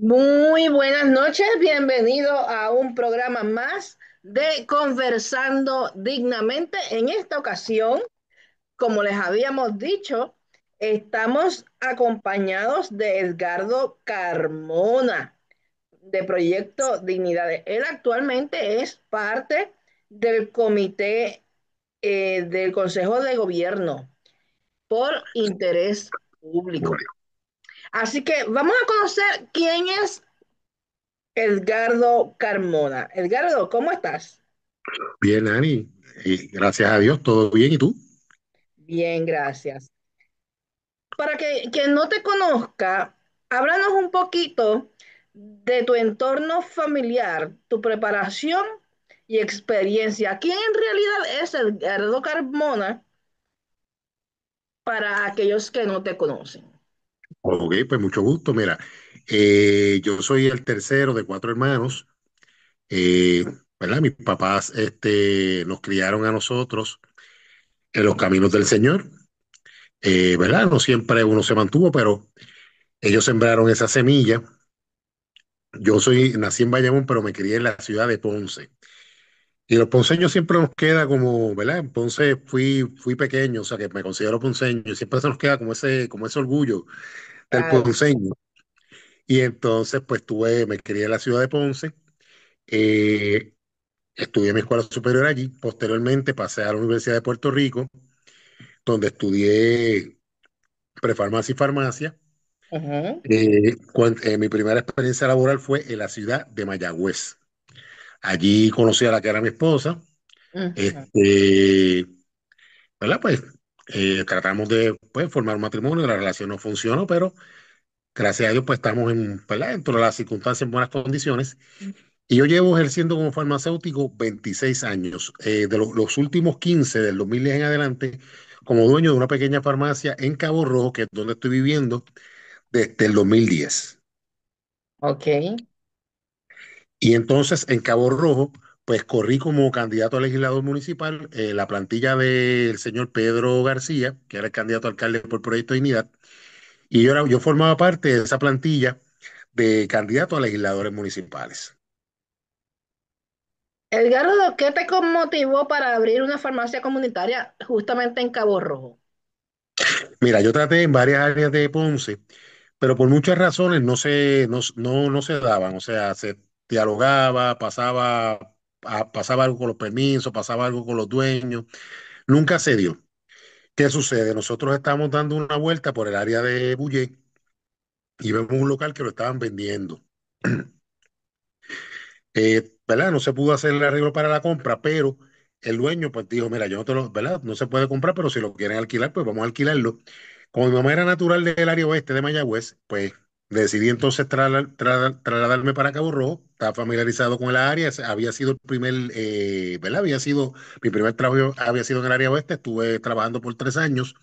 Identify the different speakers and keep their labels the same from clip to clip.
Speaker 1: Muy buenas noches, bienvenido a un programa más de Conversando Dignamente. En esta ocasión, como les habíamos dicho, estamos acompañados de Edgardo Carmona, de Proyecto Dignidades. Él actualmente es parte del comité del Consejo de Gobierno por Interés Público. Así que vamos a conocer quién es Edgardo Carmona. Edgardo, ¿cómo estás?
Speaker 2: Bien, Ani, gracias a Dios, todo bien. ¿Y tú?
Speaker 1: Bien, gracias. Para que quien no te conozca, háblanos un poquito de tu entorno familiar, tu preparación y experiencia. ¿Quién en realidad es Edgardo Carmona para aquellos que no te conocen?
Speaker 2: Ok, pues mucho gusto. Mira, yo soy el tercero de cuatro hermanos. eh, ¿Verdad? Mis papás nos criaron a nosotros en los caminos del Señor. ¿Verdad? No siempre uno se mantuvo, pero ellos sembraron esa semilla. Nací en Bayamón, pero me crié en la ciudad de Ponce. Y los ponceños siempre nos queda como, ¿verdad? En Ponce fui pequeño, o sea que me considero ponceño, y siempre se nos queda como ese orgullo del
Speaker 1: Claro.
Speaker 2: ponceño. Y entonces, pues me crié en la ciudad de Ponce, eh, estudié mi escuela superior allí, posteriormente pasé a la Universidad de Puerto Rico, donde estudié prefarmacia y farmacia.
Speaker 1: Ujú,
Speaker 2: Mi primera experiencia laboral fue en la ciudad de Mayagüez. Allí conocí a la que era mi esposa,
Speaker 1: ujú.
Speaker 2: este, ¿verdad? Pues tratamos de pues, formar un matrimonio, la relación no funcionó, pero gracias a Dios pues estamos ¿verdad? Dentro de las circunstancias en buenas condiciones. Y yo llevo ejerciendo como farmacéutico 26 años, los últimos 15 del 2010 en adelante, como dueño de una pequeña farmacia en Cabo Rojo, que es donde estoy viviendo desde el 2010.
Speaker 1: Ok.
Speaker 2: Y entonces en Cabo Rojo, pues corrí como candidato a legislador municipal, la plantilla del señor Pedro García, que era el candidato a alcalde por Proyecto de Dignidad, y yo formaba parte de esa plantilla de candidato a legisladores municipales.
Speaker 1: Edgardo, ¿qué te motivó para abrir una farmacia comunitaria justamente en Cabo Rojo?
Speaker 2: Mira, yo traté en varias áreas de Ponce, pero por muchas razones no se daban, o sea, se dialogaba, pasaba algo con los permisos, pasaba algo con los dueños, nunca se dio. ¿Qué sucede? Nosotros estamos dando una vuelta por el área de Bullé y vemos un local que lo estaban vendiendo. ¿Verdad? No se pudo hacer el arreglo para la compra, pero el dueño pues dijo, mira, yo no te lo, ¿verdad? No se puede comprar, pero si lo quieren alquilar, pues vamos a alquilarlo. Como mi mamá era natural del área oeste de Mayagüez, pues decidí entonces trasladarme para Cabo Rojo. Estaba familiarizado con el área, había sido el primer, ¿verdad? Mi primer trabajo había sido en el área oeste, estuve trabajando por 3 años.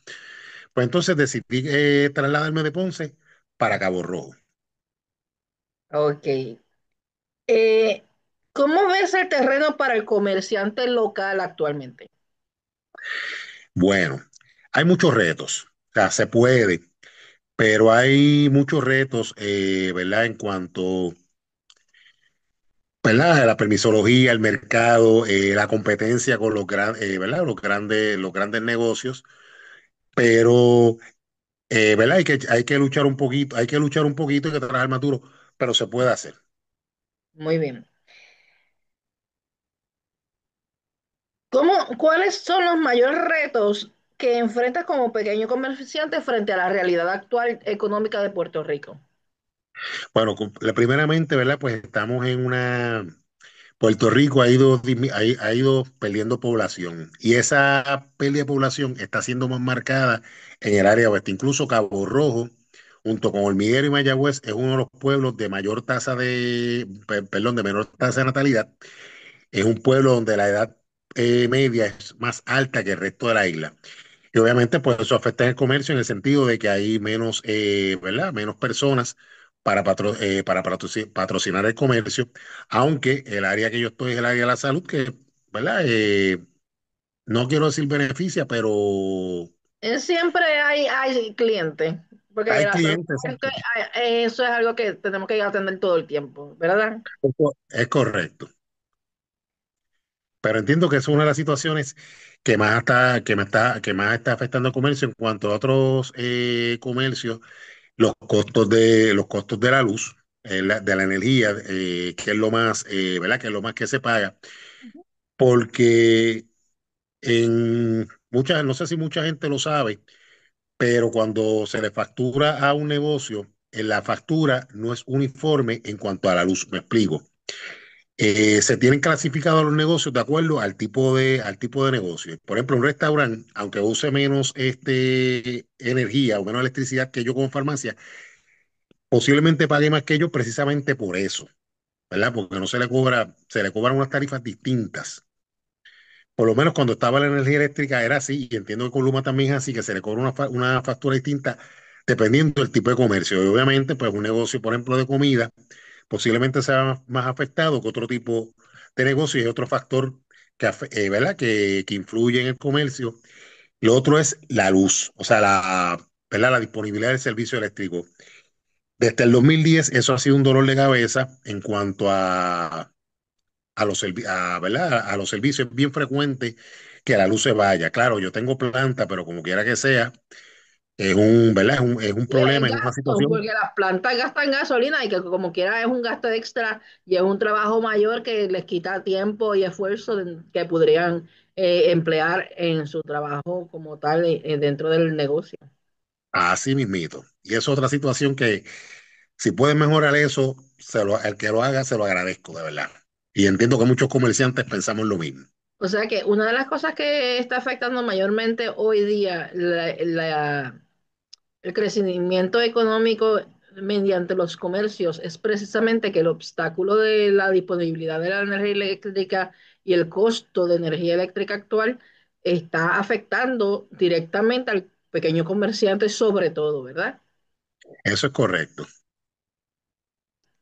Speaker 2: Pues entonces decidí trasladarme de Ponce para Cabo Rojo.
Speaker 1: Ok. Eh, ¿Cómo ves el terreno para el comerciante local actualmente?
Speaker 2: Bueno, hay muchos retos, o sea, se puede. Pero hay muchos retos, ¿verdad? En cuanto, ¿verdad? A la permisología, el mercado, la competencia con ¿verdad? Los grandes negocios. Pero, ¿verdad? Hay que luchar un poquito, hay que luchar un poquito, hay que trabajar más duro, pero se puede hacer.
Speaker 1: Muy bien. ¿Cuáles son los mayores retos que enfrentas como pequeño comerciante frente a la realidad actual económica de Puerto Rico?
Speaker 2: Bueno, primeramente, ¿verdad? Pues estamos en una... Puerto Rico ha ido perdiendo población y esa pérdida de población está siendo más marcada en el área oeste. Incluso Cabo Rojo, junto con Hormiguero y Mayagüez, es uno de los pueblos de mayor perdón, de menor tasa de natalidad. Es un pueblo donde la edad media es más alta que el resto de la isla. Y obviamente, pues eso afecta en el comercio en el sentido de que hay menos, ¿verdad? Menos personas para patrocinar el comercio, aunque el área que yo estoy es el área de la salud, que, ¿verdad? No quiero decir beneficia, pero
Speaker 1: Siempre hay clientes. Porque
Speaker 2: Hay
Speaker 1: la salud
Speaker 2: clientes,
Speaker 1: de la gente,
Speaker 2: exacto.
Speaker 1: eso es algo que tenemos que atender todo el tiempo, ¿verdad?
Speaker 2: Es correcto. Pero entiendo que es una de las situaciones que más está afectando al comercio en cuanto a otros comercios, los costos de la luz, de la energía, que es lo más, ¿verdad? Que es lo más que se paga, porque no sé si mucha gente lo sabe, pero cuando se le factura a un negocio, la factura no es uniforme en cuanto a la luz. Me explico. Se tienen clasificados los negocios de acuerdo al tipo de negocio. Por ejemplo, un restaurante, aunque use menos energía o menos electricidad que yo como farmacia, posiblemente pague más que yo precisamente por eso, ¿verdad? Porque no se le cobran unas tarifas distintas. Por lo menos cuando estaba la energía eléctrica era así, y entiendo que con Luma también es así, que se le cobra una factura distinta dependiendo del tipo de comercio. Y obviamente, pues un negocio, por ejemplo, de comida, posiblemente sea más afectado que otro tipo de negocio y es otro factor ¿verdad? Que influye en el comercio. Lo otro es la luz, o sea, ¿verdad? La disponibilidad del servicio eléctrico. Desde el 2010 eso ha sido un dolor de cabeza en cuanto ¿verdad? A los servicios. Es bien frecuente que la luz se vaya. Claro, yo tengo planta, pero como quiera que sea, ¿verdad? Es un
Speaker 1: Y es
Speaker 2: problema, es una
Speaker 1: gasto,
Speaker 2: situación.
Speaker 1: porque las plantas gastan gasolina y que como quiera es un gasto extra y es un trabajo mayor que les quita tiempo y esfuerzo que podrían emplear en su trabajo como tal dentro del negocio.
Speaker 2: Así mismito. Y es otra situación que si pueden mejorar eso, el que lo haga, se lo agradezco, de verdad. Y entiendo que muchos comerciantes pensamos lo mismo.
Speaker 1: O sea que una de las cosas que está afectando mayormente hoy día el crecimiento económico mediante los comercios es precisamente que el obstáculo de la disponibilidad de la energía eléctrica y el costo de energía eléctrica actual está afectando directamente al pequeño comerciante sobre todo, ¿verdad?
Speaker 2: Eso es correcto.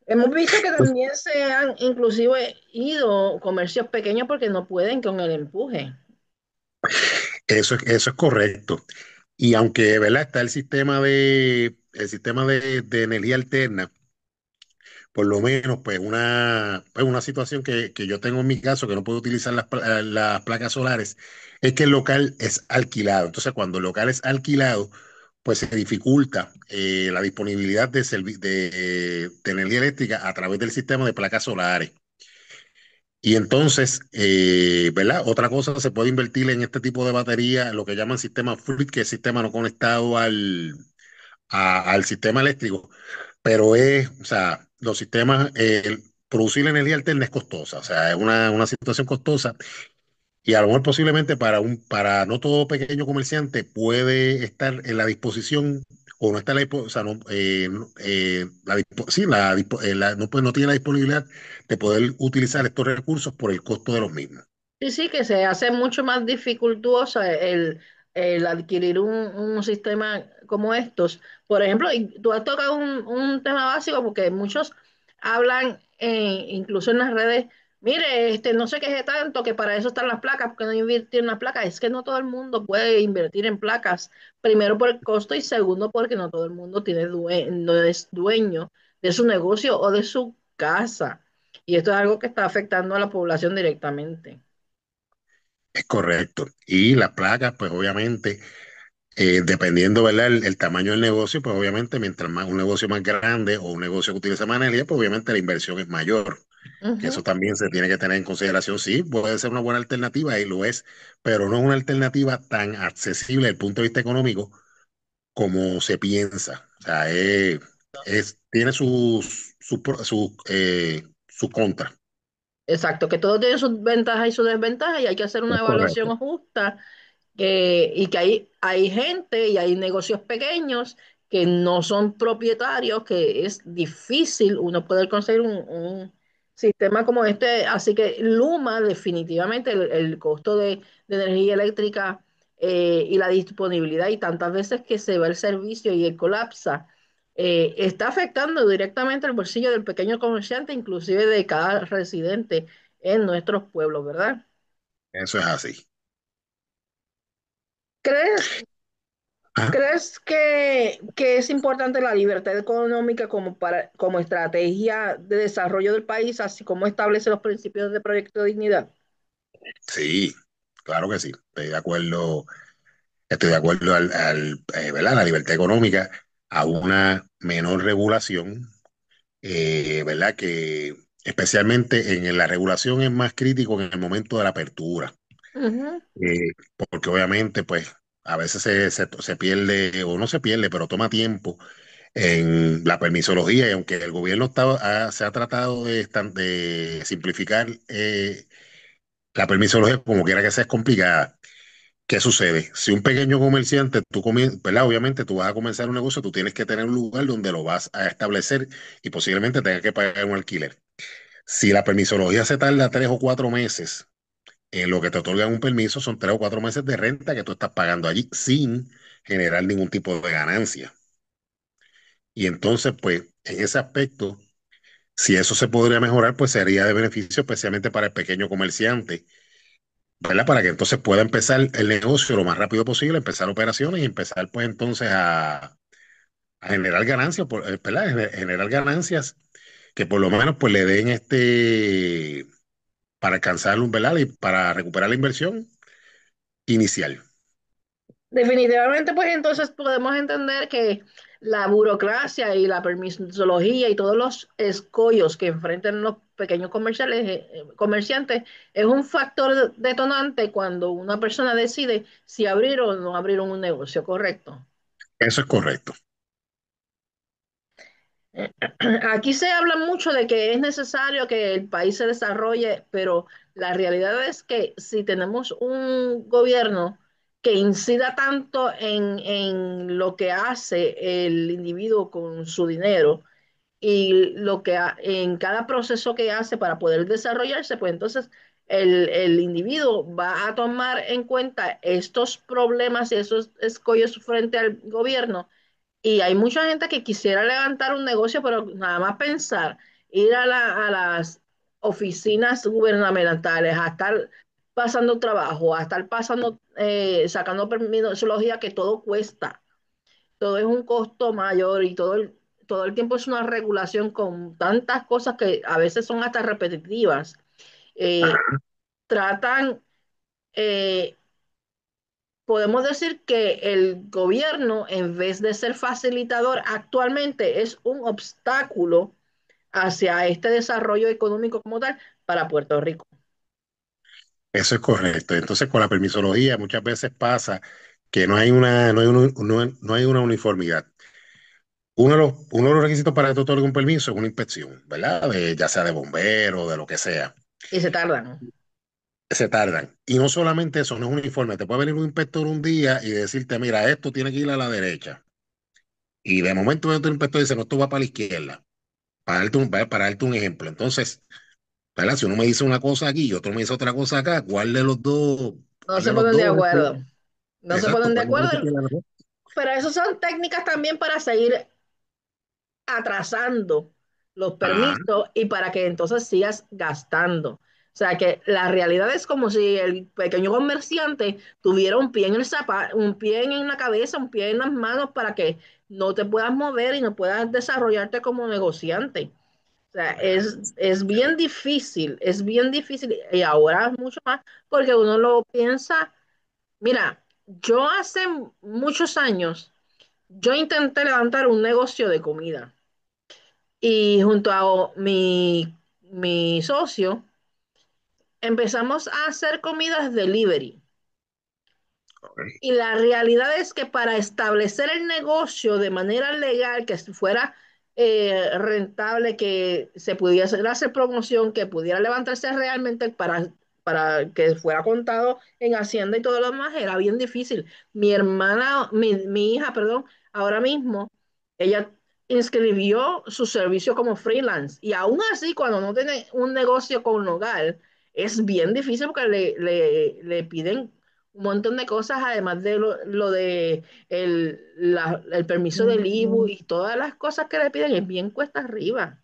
Speaker 1: Hemos visto que
Speaker 2: Pues,
Speaker 1: también se han inclusive ido comercios pequeños porque no pueden con el empuje.
Speaker 2: eso es correcto. Y aunque, ¿verdad? Está el sistema de energía alterna, por lo menos, pues una situación que yo tengo en mi caso, que no puedo utilizar las placas solares, es que el local es alquilado. Entonces, cuando el local es alquilado, pues se dificulta la disponibilidad de energía eléctrica a través del sistema de placas solares. Y entonces, ¿verdad? Otra cosa, se puede invertir en este tipo de batería, lo que llaman sistema fluid, que es sistema no conectado al sistema eléctrico, pero o sea, los sistemas, producir energía alterna es costosa, o sea, es una situación costosa y a lo mejor posiblemente para no todo pequeño comerciante puede estar en la disposición o no está o sea, no, sí, no, pues, no tiene la disponibilidad de poder utilizar estos recursos por el costo de los mismos.
Speaker 1: Sí, sí, que se hace mucho más dificultoso el adquirir un sistema como estos. Por ejemplo, y tú has tocado un tema básico porque muchos hablan, incluso en las redes, mire, no se queje tanto que para eso están las placas, porque no invertir en las placas. Es que no todo el mundo puede invertir en placas, primero por el costo y segundo porque no todo el mundo no es dueño de su negocio o de su casa. Y esto es algo que está afectando a la población directamente.
Speaker 2: Es correcto. Y las placas, pues obviamente, dependiendo, ¿verdad? El tamaño del negocio, pues obviamente mientras más un negocio más grande o un negocio que utiliza más energía, pues obviamente la inversión es mayor. Que
Speaker 1: Ujú.
Speaker 2: eso también se tiene que tener en consideración. Sí, puede ser una buena alternativa y lo es, pero no es una alternativa tan accesible desde el punto de vista económico como se piensa. O sea, tiene sus contras.
Speaker 1: Exacto, que todo tiene sus ventajas y sus desventajas y hay que hacer una
Speaker 2: Es correcto.
Speaker 1: evaluación justa y que hay gente y hay negocios pequeños que no son propietarios, que es difícil uno poder conseguir un sistema como este. Así que Luma, definitivamente, el costo de energía eléctrica y la disponibilidad y tantas veces que se va el servicio y el colapsa, está afectando directamente el bolsillo del pequeño comerciante, inclusive de cada residente en nuestros pueblos, ¿verdad?
Speaker 2: Eso es así.
Speaker 1: ¿Crees?
Speaker 2: Ajá.
Speaker 1: ¿Crees que es importante la libertad económica como estrategia de desarrollo del país, así como establece los principios de proyecto de dignidad?
Speaker 2: Sí, claro que sí. Estoy de acuerdo ¿verdad? La libertad económica a una menor regulación, ¿verdad? Que especialmente en la regulación es más crítico en el momento de la apertura,
Speaker 1: Ujú.
Speaker 2: eh, porque obviamente, pues, a veces se pierde, o no se pierde, pero toma tiempo en la permisología, y aunque el gobierno se ha tratado de simplificar la permisología, como quiera que sea, es complicada. ¿Qué sucede? Si un pequeño comerciante, ¿verdad? Obviamente tú vas a comenzar un negocio, tú tienes que tener un lugar donde lo vas a establecer y posiblemente tengas que pagar un alquiler. Si la permisología se tarda 3 o 4 meses, en lo que te otorgan un permiso son 3 o 4 meses de renta que tú estás pagando allí sin generar ningún tipo de ganancia. Y entonces, pues, en ese aspecto, si eso se podría mejorar, pues sería de beneficio, especialmente para el pequeño comerciante, ¿verdad? Para que entonces pueda empezar el negocio lo más rápido posible, empezar operaciones y empezar pues entonces a generar ganancias, ¿verdad? Generar ganancias que por lo menos pues le den para alcanzar un, ¿verdad? Y para recuperar la inversión inicial.
Speaker 1: Definitivamente, pues entonces podemos entender que la burocracia y la permisología y todos los escollos que enfrentan los pequeños comerciantes es un factor detonante cuando una persona decide si abrir o no abrir un negocio, ¿correcto?
Speaker 2: Eso es correcto.
Speaker 1: Aquí se habla mucho de que es necesario que el país se desarrolle, pero la realidad es que si tenemos un gobierno que incida tanto en lo que hace el individuo con su dinero y en cada proceso que hace para poder desarrollarse, pues entonces el individuo va a tomar en cuenta estos problemas y esos escollos frente al gobierno y hay mucha gente que quisiera levantar un negocio, pero nada más pensar, ir a las oficinas gubernamentales, a estar pasando trabajo, a estar pasando, sacando permisología, que todo cuesta, todo es un costo mayor y todo el tiempo es una regulación con tantas cosas que a veces son hasta repetitivas. Eh, tratan, eh, Podemos decir que el gobierno, en vez de ser facilitador, actualmente es un obstáculo hacia este desarrollo económico como tal para Puerto Rico.
Speaker 2: Eso es correcto. Entonces, con la permisología muchas veces pasa que no hay una uniformidad. Uno de los requisitos para que tú otorgues un permiso es una inspección, ¿verdad? Ya sea de bombero, de lo que sea.
Speaker 1: Y se tardan.
Speaker 2: Se tardan. Y no solamente eso, no es uniforme. Te puede venir un inspector un día y decirte, mira, esto tiene que ir a la derecha. Y de momento otro inspector dice, no, esto va para la izquierda. Para darte un ejemplo. Entonces, ¿verdad? Si uno me dice una cosa aquí y otro me dice otra cosa acá,
Speaker 1: No
Speaker 2: cuál
Speaker 1: se
Speaker 2: de los
Speaker 1: ponen de
Speaker 2: dos?
Speaker 1: acuerdo. No se
Speaker 2: Exacto,
Speaker 1: ponen de
Speaker 2: ¿cuál de los dos
Speaker 1: acuerdo.
Speaker 2: tiene la razón?
Speaker 1: Pero eso son técnicas también para seguir atrasando los
Speaker 2: Ajá,
Speaker 1: permisos y para que entonces sigas gastando. O sea que la realidad es como si el pequeño comerciante tuviera un pie en el zapato, un pie en la cabeza, un pie en las manos para que no te puedas mover y no puedas desarrollarte como negociante. O sea, es bien difícil y ahora mucho más porque uno lo piensa. Mira, yo hace muchos años, yo intenté levantar un negocio de comida y junto a mi socio empezamos a hacer comidas delivery.
Speaker 2: ok.
Speaker 1: Y la realidad es que para establecer el negocio de manera legal, que fuera rentable, que se pudiera hacer promoción, que pudiera levantarse realmente para que fuera contado en Hacienda y todo lo demás, era bien difícil. Mi hija, perdón, ahora mismo, ella inscribió su servicio como freelance y aún así, cuando no tiene un negocio con hogar, es bien difícil porque le piden un montón de cosas, además de lo de el permiso del IBU y todas las cosas que le piden, es bien cuesta arriba.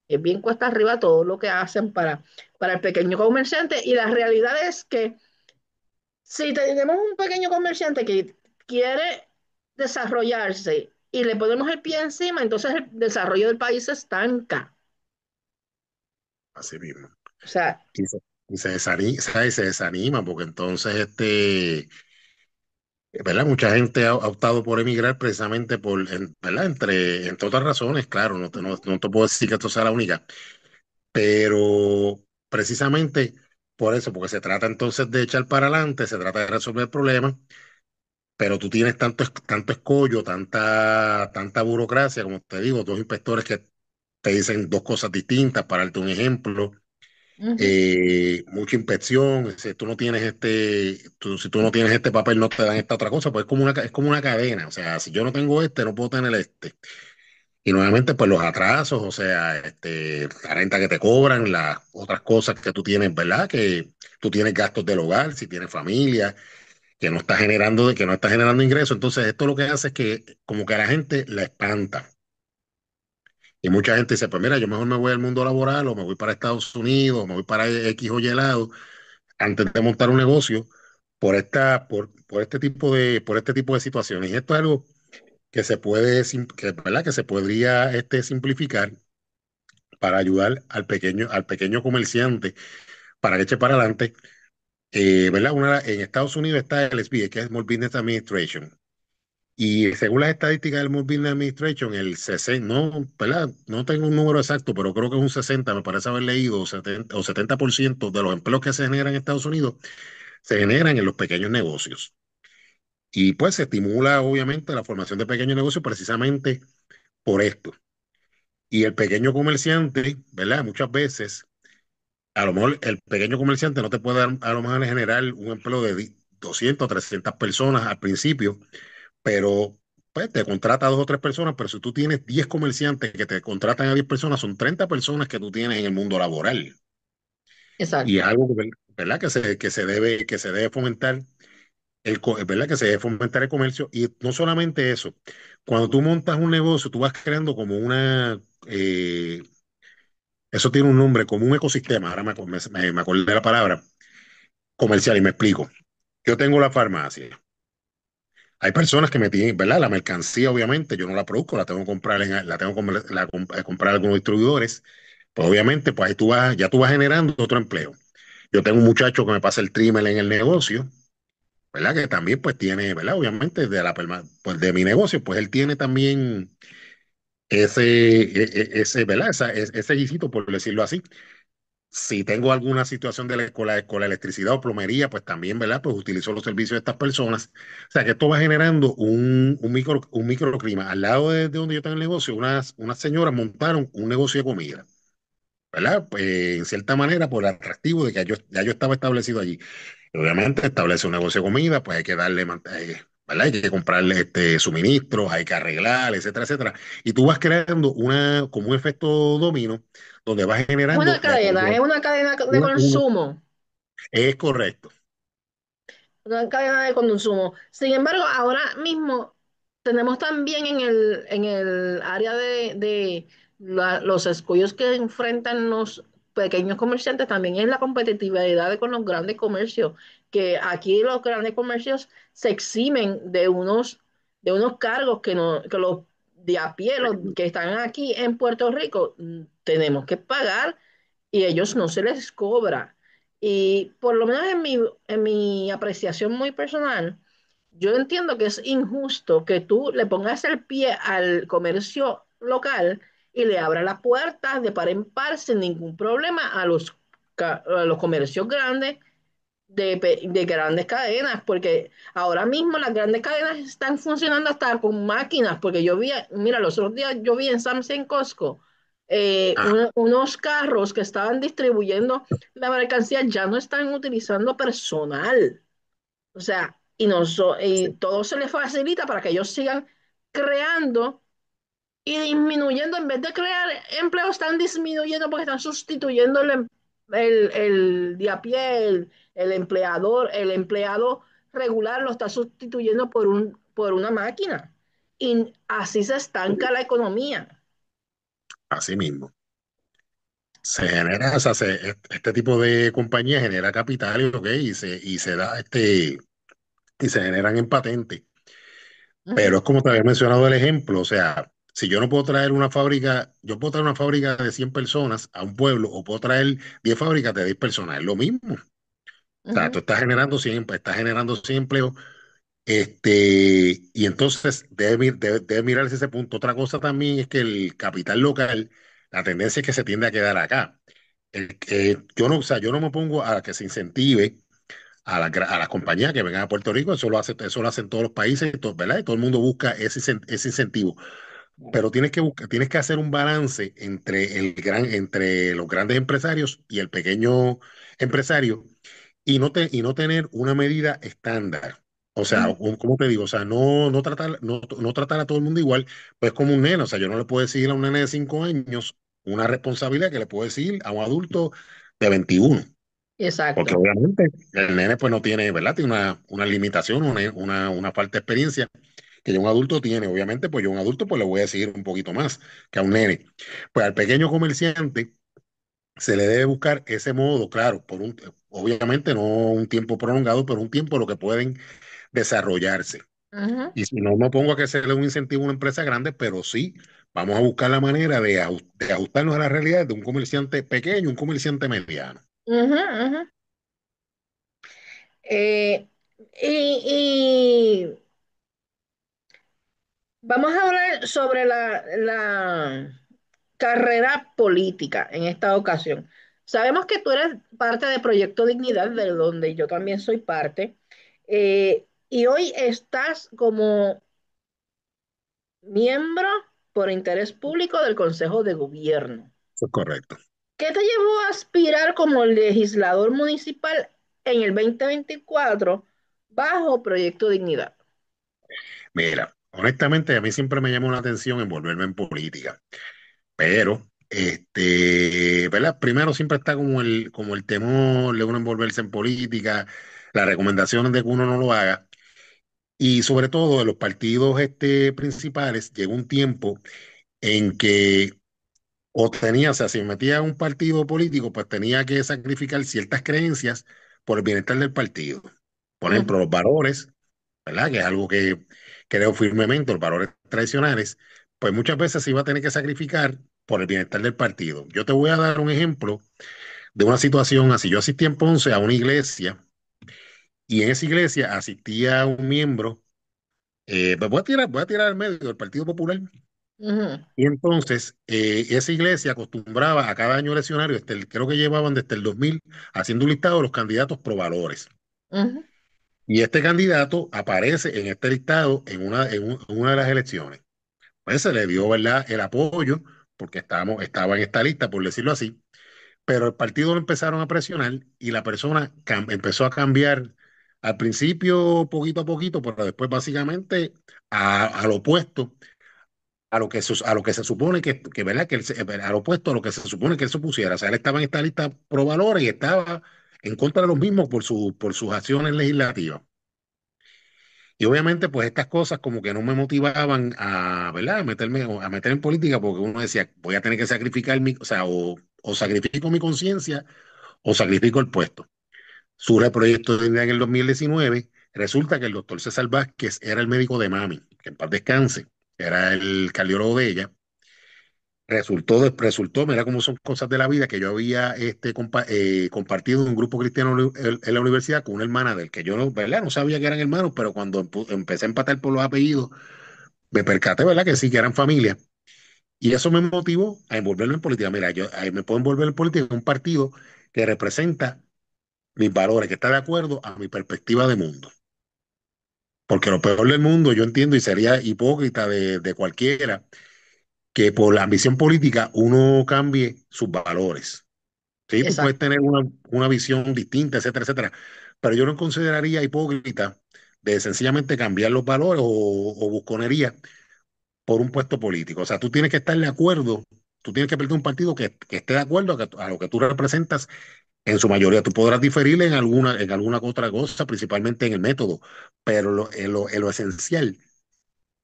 Speaker 1: Es bien cuesta arriba todo lo que hacen para el pequeño comerciante. Y la realidad es que si tenemos un pequeño comerciante que quiere desarrollarse y le ponemos el pie encima, entonces el desarrollo del país se estanca.
Speaker 2: así mismo.
Speaker 1: O sea,
Speaker 2: Y se, y se desanima porque entonces, ¿verdad? Mucha gente ha optado por emigrar precisamente ¿verdad? Entre otras razones, claro, no te puedo decir que esto sea la única, pero precisamente por eso, porque se trata entonces de echar para adelante, se trata de resolver problemas, pero tú tienes tanto escollo, tanta burocracia, como te digo, dos inspectores que te dicen dos cosas distintas, para darte un ejemplo,
Speaker 1: ujú,
Speaker 2: mucha inspección, si tú no tienes si tú no tienes este papel, no te dan esta otra cosa, pues es como una cadena, o sea, si yo no tengo este, no puedo tener este. Y nuevamente, pues los atrasos, o sea, la renta que te cobran, las otras cosas que tú tienes, ¿verdad? Que tú tienes gastos del hogar, si tienes familia, que no está generando ingresos. Entonces, esto lo que hace es que como que a la gente la espanta. Y mucha gente dice, pues mira, yo mejor me voy al mundo laboral o me voy para Estados Unidos o me voy para X o Y lado antes de montar un negocio por este tipo de situaciones. Y esto es algo que ¿verdad? Que se podría simplificar para ayudar al pequeño comerciante para que eche para adelante. ¿Verdad? En Estados Unidos está el SBA, que es Small Business Administration. Y según las estadísticas del Small Business Administration, el 60, no, ¿verdad? No tengo un número exacto, pero creo que es un 60, me parece haber leído, o 70% de los empleos que se generan en Estados Unidos se generan en los pequeños negocios. Y pues se estimula, obviamente, la formación de pequeños negocios precisamente por esto. Y el pequeño comerciante, ¿verdad? Muchas veces a lo mejor el pequeño comerciante no te puede dar, a lo mejor en general un empleo de 200 o 300 personas al principio, pero pues te contrata a dos o tres personas, pero si tú tienes 10 comerciantes que te contratan a 10 personas, son 30 personas que tú tienes en el mundo laboral. Y es
Speaker 1: exacto.
Speaker 2: algo, ¿verdad? Que se debe fomentar ¿verdad? Que se debe fomentar el comercio. Y no solamente eso, cuando tú montas un negocio, tú vas creando como eso tiene un nombre, como un ecosistema, ahora me acordé de la palabra, comercial, y me explico. Yo tengo la farmacia. Hay personas que me tienen, ¿verdad? La mercancía, obviamente, yo no la produzco, la tengo que comprar, la tengo que comprar a algunos distribuidores. Pues obviamente, pues ahí ya tú vas generando otro empleo. Yo tengo un muchacho que me pasa el trimmer en el negocio, ¿verdad? Que también pues tiene, ¿verdad? Obviamente pues de mi negocio, pues él tiene también ¿verdad? Ese guisito, por decirlo así. Si tengo alguna situación con la electricidad o plomería, pues también, ¿verdad? Pues utilizo los servicios de estas personas. O sea, que esto va generando un microclima. Al lado de donde yo tengo el negocio, unas señoras montaron un negocio de comida, ¿verdad? Pues, en cierta manera, por el atractivo de que ya yo estaba establecido allí. Y obviamente, establece un negocio de comida, pues hay que ¿verdad? Hay que comprarle suministros, hay que arreglar, etcétera, etcétera. Y tú vas creando como un efecto dominio donde vas generando la
Speaker 1: Es
Speaker 2: economía.
Speaker 1: una cadena de consumo.
Speaker 2: Es correcto.
Speaker 1: Una cadena de consumo. Sin embargo, ahora mismo tenemos también en el área de los escollos que enfrentan los pequeños comerciantes, también es la competitividad con los grandes comercios, que aquí los grandes comercios se eximen de unos cargos que, no, que los de a pie, los que están aquí en Puerto Rico, tenemos que pagar y ellos no se les cobra. Y por lo menos en mi apreciación muy personal, yo entiendo que es injusto que tú le pongas el pie al comercio local y le abras las puertas de par en par sin ningún problema a los comercios grandes de grandes cadenas, porque ahora mismo las grandes cadenas están funcionando hasta con máquinas, porque yo vi, mira, los otros días yo vi en Sam's en Costco
Speaker 2: Ah,
Speaker 1: unos carros que estaban distribuyendo la mercancía, ya no están utilizando personal, o sea, y todo se les facilita para que ellos sigan creando y disminuyendo, en vez de crear empleo, están disminuyendo porque están sustituyendo el de a pie, el empleado regular lo está sustituyendo por una máquina. Y así se estanca la economía.
Speaker 2: así mismo. Se genera, o sea, este tipo de compañía genera capital, ¿ok? Y se generan en patente. Pero
Speaker 1: ujú,
Speaker 2: es como te había mencionado el ejemplo, o sea, si yo no puedo traer una fábrica, yo puedo traer una fábrica de 100 personas a un pueblo o puedo traer 10 fábricas de 10 personas, es lo mismo. O sea, tú
Speaker 1: ujú,
Speaker 2: estás generando 100 empleos, y entonces debe mirarse ese punto. Otra cosa también es que el capital local, la tendencia es que se tiende a quedar acá. Yo no, o sea, yo no me pongo a que se incentive a las compañías que vengan a Puerto Rico, eso lo hacen todos los países, ¿verdad? Y todo el mundo busca ese incentivo. Pero tienes que hacer un balance entre los grandes empresarios y el pequeño empresario y no tener una medida estándar. O sea,
Speaker 1: ujú.
Speaker 2: ¿cómo te digo? O sea, no tratar a todo el mundo igual, pues como un nene. O sea, yo no le puedo decir a un nene de 5 años una responsabilidad que le puedo decir a un adulto de 21. Porque
Speaker 1: Exacto.
Speaker 2: obviamente el nene pues no tiene, ¿verdad? Tiene una limitación, una falta de experiencia que ya un adulto tiene. Obviamente, pues yo a un adulto pues le voy a decir un poquito más que a un nene. Pues al pequeño comerciante se le debe buscar ese modo, claro, obviamente no un tiempo prolongado, pero un tiempo en lo que pueden desarrollarse.
Speaker 1: Ujú,
Speaker 2: Y si no me pongo a que se le dé un incentivo a una empresa grande, pero sí, vamos a buscar la manera de ajustarnos a la realidad de un comerciante pequeño, un comerciante mediano.
Speaker 1: ujú, ujú. Eh, y vamos a hablar sobre la carrera política en esta ocasión. Sabemos que tú eres parte de Proyecto Dignidad, de donde yo también soy parte, y hoy estás como miembro por interés público del Consejo de Gobierno.
Speaker 2: Eso es correcto.
Speaker 1: ¿Qué te llevó a aspirar como legislador municipal en el 2024 bajo Proyecto Dignidad?
Speaker 2: Mira, honestamente a mí siempre me llamó la atención envolverme en política, pero ¿verdad? Primero siempre está como el temor de uno envolverse en política, las recomendaciones de que uno no lo haga, y sobre todo de los partidos principales, llegó un tiempo en que o sea, si me metía a un partido político, pues tenía que sacrificar ciertas creencias por el bienestar del partido. Por ejemplo,
Speaker 1: Ujú,
Speaker 2: los valores, ¿verdad? Que es algo que creo firmemente, los valores tradicionales, pues muchas veces se iba a tener que sacrificar por el bienestar del partido. Yo te voy a dar un ejemplo de una situación así. Yo asistí en Ponce a una iglesia y en esa iglesia asistía un miembro, pues voy a tirar al medio del Partido Popular.
Speaker 1: ujú,
Speaker 2: Y entonces, esa iglesia acostumbraba a cada año eleccionario, creo que llevaban desde el 2000 haciendo un listado de los candidatos pro valores.
Speaker 1: ujú,
Speaker 2: Y este candidato aparece en este listado en una de las elecciones. Pues se le dio, ¿verdad?, el apoyo, porque estaba en esta lista, por decirlo así, pero el partido lo empezaron a presionar y la persona empezó a cambiar al principio poquito a poquito, pero después básicamente al opuesto a lo que se supone ¿verdad? Al opuesto a lo que se supone que él se pusiera. O sea, él estaba en esta lista pro valores y estaba en contra de los mismos por sus acciones legislativas. Y obviamente, pues estas cosas como que no me motivaban a, ¿verdad? A meter en política porque uno decía, voy a tener que sacrificar o sea, o sacrifico mi conciencia o sacrifico el puesto. Surge el proyecto de Dignidad en el 2019. Resulta que el doctor César Vázquez era el médico de mami, que en paz descanse, era el cardiólogo de ella. Mira cómo son cosas de la vida, que yo había compartido en un grupo cristiano en la universidad con una hermana del que yo no, ¿verdad? No sabía que eran hermanos, pero cuando empecé a empatar por los apellidos, me percaté, ¿verdad? Que sí, que eran familia. Y eso me motivó a envolverme en política. Mira, yo ahí me puedo envolver en política en un partido que representa mis valores, que está de acuerdo a mi perspectiva de mundo. Porque lo peor del mundo, yo entiendo, y sería hipócrita de cualquiera, que por la ambición política uno cambie sus valores. Sí, tú puedes
Speaker 1: exacto.
Speaker 2: tener una visión distinta, etcétera, etcétera, pero yo no consideraría hipócrita de sencillamente cambiar los valores o busconería por un puesto político. O sea, tú tienes que estar de acuerdo, tú tienes que perder un partido que esté de acuerdo a lo que tú representas en su mayoría. Tú podrás diferir en alguna otra cosa, principalmente en el método, pero en lo esencial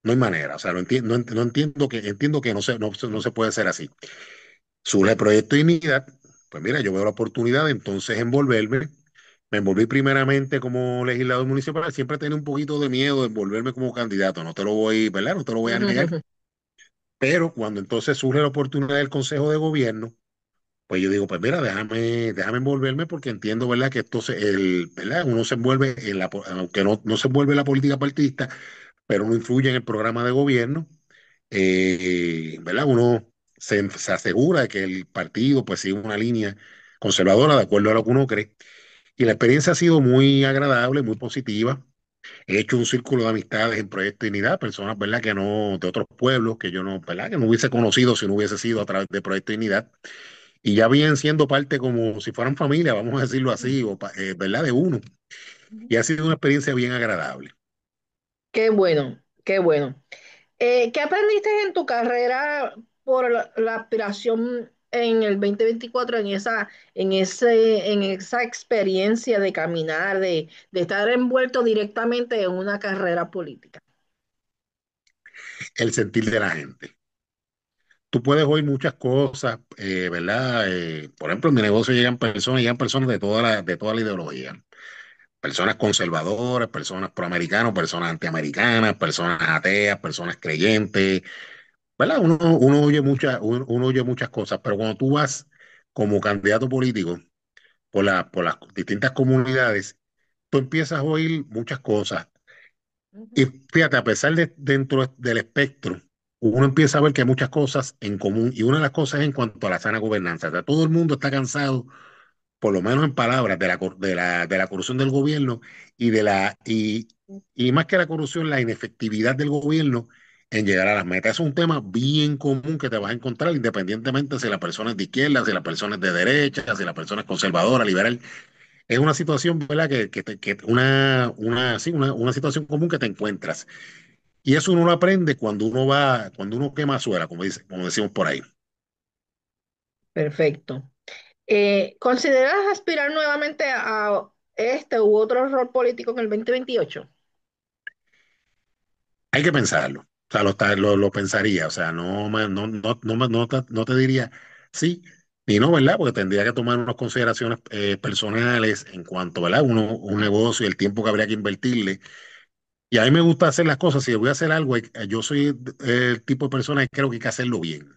Speaker 2: no hay manera. O sea, no entiendo que no se puede hacer así. Surge el proyecto de Dignidad, pues mira, yo veo la oportunidad de entonces envolverme. Me envolví primeramente como legislador municipal, siempre tenía un poquito de miedo de envolverme como candidato, no te lo voy, ¿verdad? No te lo voy a negar, pero cuando entonces surge la oportunidad del Consejo de Gobierno, pues yo digo, pues mira, déjame envolverme porque entiendo, ¿verdad? Que esto ¿verdad? Uno se envuelve aunque no se envuelve en la política partidista, pero uno influye en el programa de gobierno, ¿verdad? Uno se asegura de que el partido pues sigue una línea conservadora de acuerdo a lo que uno cree. Y la experiencia ha sido muy agradable, muy positiva. He hecho un círculo de amistades en Proyecto Dignidad, personas, ¿verdad? Que no, de otros pueblos que yo no, ¿verdad? Que no hubiese conocido si no hubiese sido a través de Proyecto Dignidad. Y ya vienen siendo parte como si fueran familia, vamos a decirlo así, ¿verdad? De uno. Y ha sido una experiencia bien agradable.
Speaker 1: Qué bueno, qué bueno. ¿Qué aprendiste en tu carrera por la aspiración en el 2024 en esa experiencia de caminar, de estar envuelto directamente en una carrera política?
Speaker 2: El sentir de la gente. Tú puedes oír muchas cosas, ¿verdad? Por ejemplo, en mi negocio llegan personas de toda la ideología. Personas conservadoras, personas proamericanas, personas antiamericanas, personas ateas, personas creyentes, ¿verdad? Uno oye muchas cosas, pero cuando tú vas como candidato político por las distintas comunidades, tú empiezas a oír muchas cosas. Y
Speaker 1: Ujú.
Speaker 2: fíjate, a pesar de dentro del espectro, uno empieza a ver que hay muchas cosas en común. Y una de las cosas es en cuanto a la sana gobernanza. O sea, todo el mundo está cansado, por lo menos en palabras, de la corrupción del gobierno y y más que la corrupción, la inefectividad del gobierno en llegar a las metas. Es un tema bien común que te vas a encontrar, independientemente si la persona es de izquierda, si la persona es de derecha, si la persona es conservadora, liberal. Es una situación, ¿verdad? Sí, una situación común que te encuentras. Y eso uno lo aprende cuando uno quema suela, como decimos por ahí.
Speaker 1: Perfecto. ¿Consideras aspirar nuevamente a este u otro rol político en el 2028?
Speaker 2: Hay que pensarlo. O sea, lo pensaría. O sea, no te diría sí ni no, ¿verdad? Porque tendría que tomar unas consideraciones personales en cuanto, ¿verdad? Un negocio y el tiempo que habría que invertirle. Y a mí me gusta hacer las cosas. Si voy a hacer algo, yo soy el tipo de persona que creo que hay que hacerlo bien. O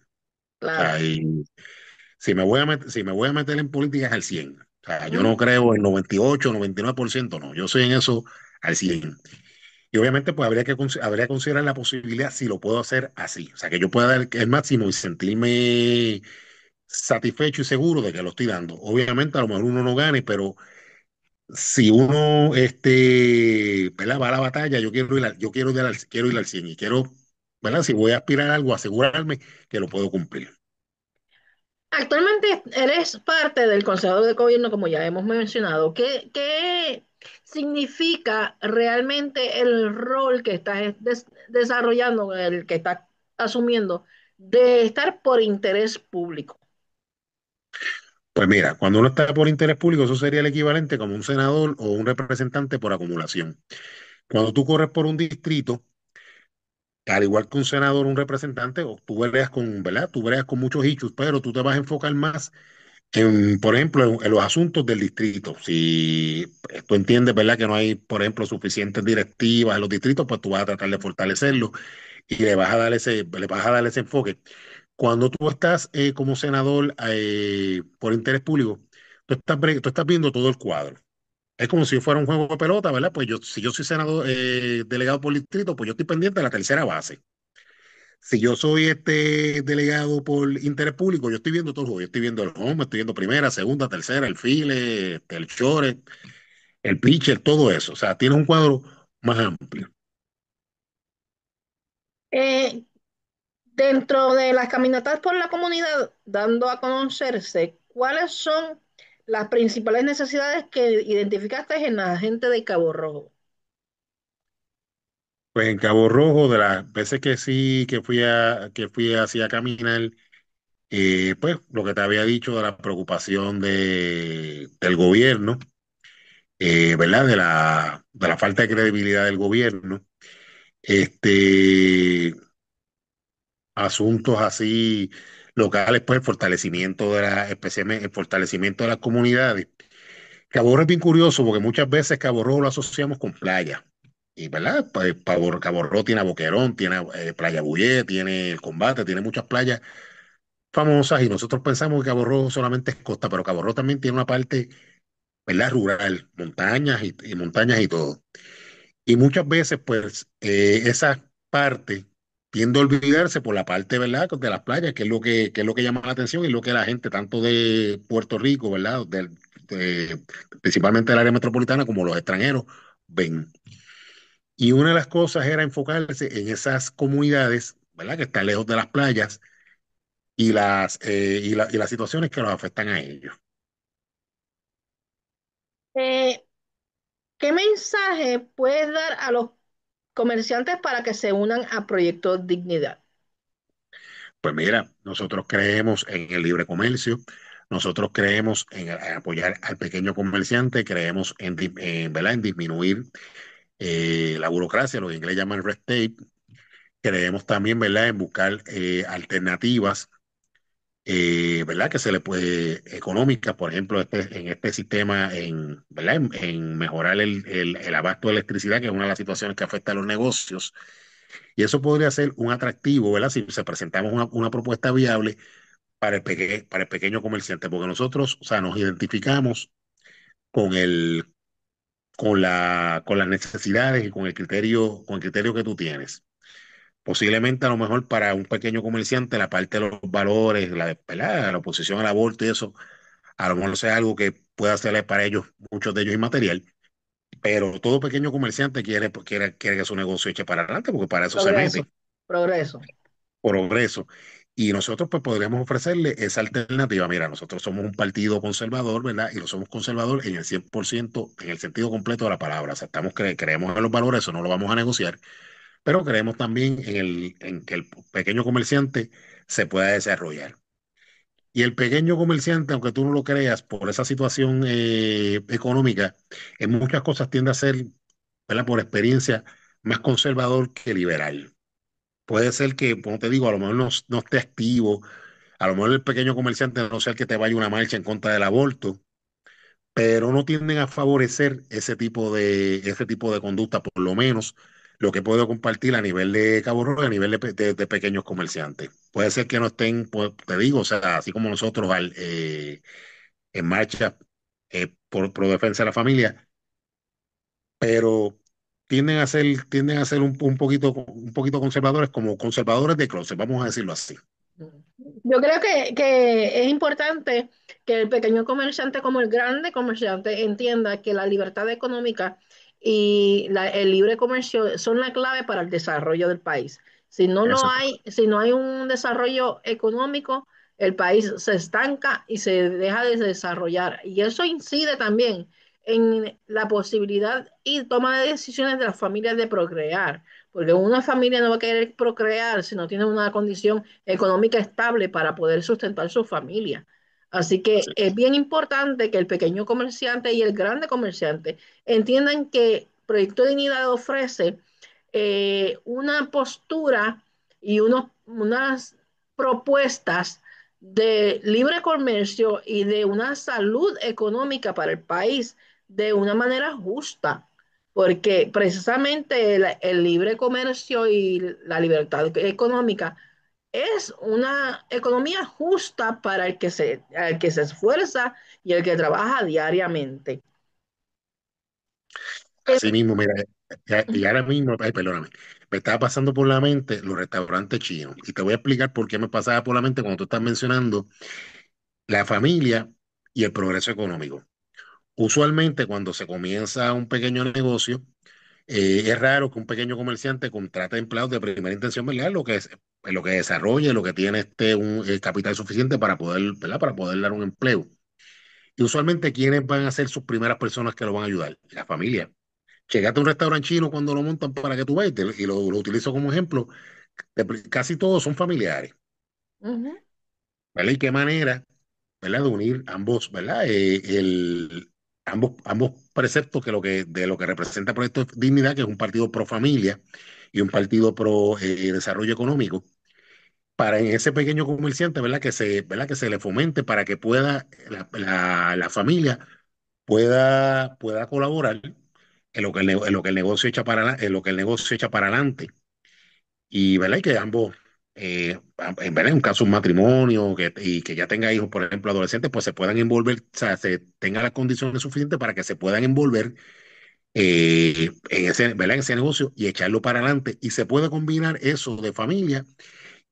Speaker 1: Claro.
Speaker 2: sea, y si me voy a meter en política es al 100. O sea, yo no
Speaker 1: Ujú.
Speaker 2: creo en 98, 99%, no. Yo soy en eso al 100. Y obviamente, pues habría que considerar la posibilidad si lo puedo hacer así. O sea, que yo pueda dar el máximo y sentirme satisfecho y seguro de que lo estoy dando. Obviamente, a lo mejor uno no gane, pero si uno ¿verdad? Va a la batalla, quiero ir al 100 y quiero, ¿verdad? Si voy a aspirar a algo, asegurarme que lo puedo cumplir.
Speaker 1: Actualmente eres parte del Consejo de Gobierno, como ya hemos mencionado. ¿Qué significa realmente el rol que estás desarrollando, el que estás asumiendo, de estar por interés público?
Speaker 2: Pues mira, cuando uno está por interés público, eso sería el equivalente como un senador o un representante por acumulación. Cuando tú corres por un distrito, al igual que un senador, un representante, o tú bregas con, ¿verdad? Tú bregas con muchos issues, pero tú te vas a enfocar más en, por ejemplo, en los asuntos del distrito. Si tú entiendes, ¿verdad? Que no hay, por ejemplo, suficientes directivas en los distritos, pues tú vas a tratar de fortalecerlo y le vas a dar ese enfoque. Cuando tú estás como senador por interés público, tú estás viendo todo el cuadro. Es como si fuera un juego de pelota, ¿verdad? Pues si yo soy senador delegado por distrito, pues yo estoy pendiente de la tercera base. Si yo soy delegado por interés público, yo estoy viendo todo el juego. Yo estoy viendo el home, estoy viendo primera, segunda, tercera, el file, el short, el pitcher, todo eso. O sea, tiene un cuadro más amplio.
Speaker 1: Eh, Dentro de las caminatas por la comunidad, dando a conocerse, ¿cuáles son las principales necesidades que identificaste en la gente de Cabo Rojo?
Speaker 2: Pues en Cabo Rojo, de las veces que sí, que fui así a caminar, pues lo que te había dicho de la preocupación del gobierno, ¿verdad? De la falta de credibilidad del gobierno. Este, asuntos así locales, pues el fortalecimiento especialmente el fortalecimiento de las comunidades. Cabo Rojo es bien curioso porque muchas veces Cabo Rojo lo asociamos con playa. Y, ¿verdad? Pues, Cabo Rojo tiene a Boquerón, tiene Playa Buyé, tiene El Combate, tiene muchas playas famosas y nosotros pensamos que Cabo Rojo solamente es costa, pero Cabo Rojo también tiene una parte, ¿verdad? Rural, montañas y montañas y todo. Y muchas veces, pues, esa parte tiende a olvidarse por la parte, ¿verdad? De las playas, que es lo que llama la atención y lo que la gente, tanto de Puerto Rico, ¿verdad? Principalmente del área metropolitana, como los extranjeros, ven. Y una de las cosas era enfocarse en esas comunidades, ¿verdad? Que están lejos de las playas y las situaciones que los afectan a ellos.
Speaker 1: Eh, ¿Qué mensaje puedes dar a los comerciantes para que se unan a Proyecto Dignidad?
Speaker 2: Pues mira, nosotros creemos en el libre comercio, nosotros creemos en apoyar al pequeño comerciante, creemos ¿verdad? En disminuir la burocracia, lo que en inglés llaman red tape, creemos también, ¿verdad? En buscar alternativas, ¿verdad? Que se le puede, económicas, por ejemplo, en este sistema, ¿verdad? En mejorar el abasto de electricidad, que es una de las situaciones que afecta a los negocios. Y eso podría ser un atractivo, ¿verdad? Si se presentamos una propuesta viable para el pequeño comerciante, porque nosotros, o sea, nos identificamos con con las necesidades y con el criterio que tú tienes. Posiblemente a lo mejor para un pequeño comerciante la parte de los valores, ¿verdad? La oposición al aborto y eso, a lo mejor sea algo que pueda hacerle para ellos, muchos de ellos inmaterial, pero todo pequeño comerciante quiere que su negocio eche para adelante, porque para eso se
Speaker 1: Progreso,
Speaker 2: mete.
Speaker 1: progreso.
Speaker 2: Progreso. Y nosotros pues podríamos ofrecerle esa alternativa. Mira, nosotros somos un partido conservador, ¿verdad? Y lo somos conservador en el 100%, en el sentido completo de la palabra. O sea, creemos en los valores, eso no lo vamos a negociar, pero creemos también en que el pequeño comerciante se pueda desarrollar. Y el pequeño comerciante, aunque tú no lo creas, por esa situación económica, en muchas cosas tiende a ser, ¿verdad? Por experiencia, más conservador que liberal. Puede ser que, como te digo, a lo mejor no esté activo, a lo mejor el pequeño comerciante no sea el que te vaya a una marcha en contra del aborto, pero no tienden a favorecer ese tipo de conducta, por lo menos lo que puedo compartir a nivel de Cabo Rojo y a nivel de pequeños comerciantes. Puede ser que no estén, pues, te digo, o sea, así como nosotros en marcha por defensa de la familia, pero tienden a ser un poquito conservadores, como conservadores de closet, vamos a decirlo así.
Speaker 1: Yo creo que es importante que el pequeño comerciante como el grande comerciante entienda que la libertad económica y el libre comercio son la clave para el desarrollo del país. Si no lo
Speaker 2: Eso,
Speaker 1: hay, si no hay un desarrollo económico, el país se estanca y se deja de desarrollar. Y eso incide también en la posibilidad y toma de decisiones de las familias de procrear, porque una familia no va a querer procrear si no tiene una condición económica estable para poder sustentar su familia. Así que
Speaker 2: así.
Speaker 1: es bien importante que el pequeño comerciante y el grande comerciante entiendan que Proyecto de Dignidad ofrece una postura y unas propuestas de libre comercio y de una salud económica para el país de una manera justa, porque precisamente el libre comercio y la libertad económica es una economía justa para el que se esfuerza y el que trabaja diariamente. Eh,
Speaker 2: Así mismo, mira, y ahora mismo, ay, perdóname, me estaba pasando por la mente los restaurantes chinos. Y te voy a explicar por qué me pasaba por la mente cuando tú estás mencionando la familia y el progreso económico. Usualmente, cuando se comienza un pequeño negocio, es raro que un pequeño comerciante contrate empleados de primera intención, ¿verdad? Lo que desarrolle, lo que tiene un capital suficiente para poder, ¿verdad? Para poder dar un empleo. Y usualmente, ¿quiénes van a ser sus primeras personas que lo van a ayudar? La familia. Llegate a un restaurante chino cuando lo montan para que tú veas, y lo utilizo como ejemplo, casi todos son familiares,
Speaker 1: Ujú.
Speaker 2: ¿verdad? Y qué manera, ¿verdad? De unir ambos, ¿verdad? Ambos preceptos de lo que representa Proyecto Dignidad, que es un partido pro familia y un partido pro desarrollo económico, para en ese pequeño comerciante, ¿verdad? ¿verdad? Que se le fomente para que pueda la familia pueda colaborar en lo que en lo que el negocio echa en lo que el negocio echa para adelante. Y, ¿verdad? Y que ambos, en verdad, en un caso un matrimonio y que ya tenga hijos, por ejemplo, adolescentes, pues se puedan envolver, o sea, se tenga las condiciones suficientes para que se puedan envolver en ese, ¿verdad? En ese negocio y echarlo para adelante. Y se puede combinar eso de familia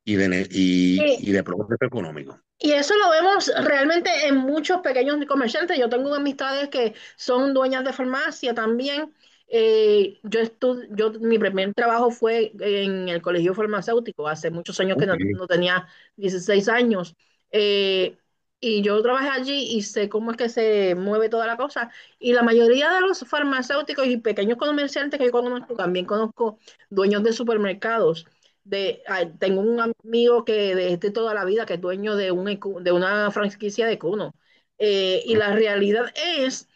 Speaker 2: y de progreso económico.
Speaker 1: Y eso lo vemos realmente en muchos pequeños comerciantes. Yo tengo amistades que son dueñas de farmacia también. Mi primer trabajo fue en el colegio farmacéutico, hace muchos años que
Speaker 2: Ok.
Speaker 1: no tenía 16 años. Eh, y yo trabajé allí y sé cómo es que se mueve toda la cosa. Y la mayoría de los farmacéuticos y pequeños comerciantes que yo conozco, también conozco dueños de supermercados tengo un amigo que desde toda la vida que es dueño de, de una franquicia de Cuno. Y la realidad es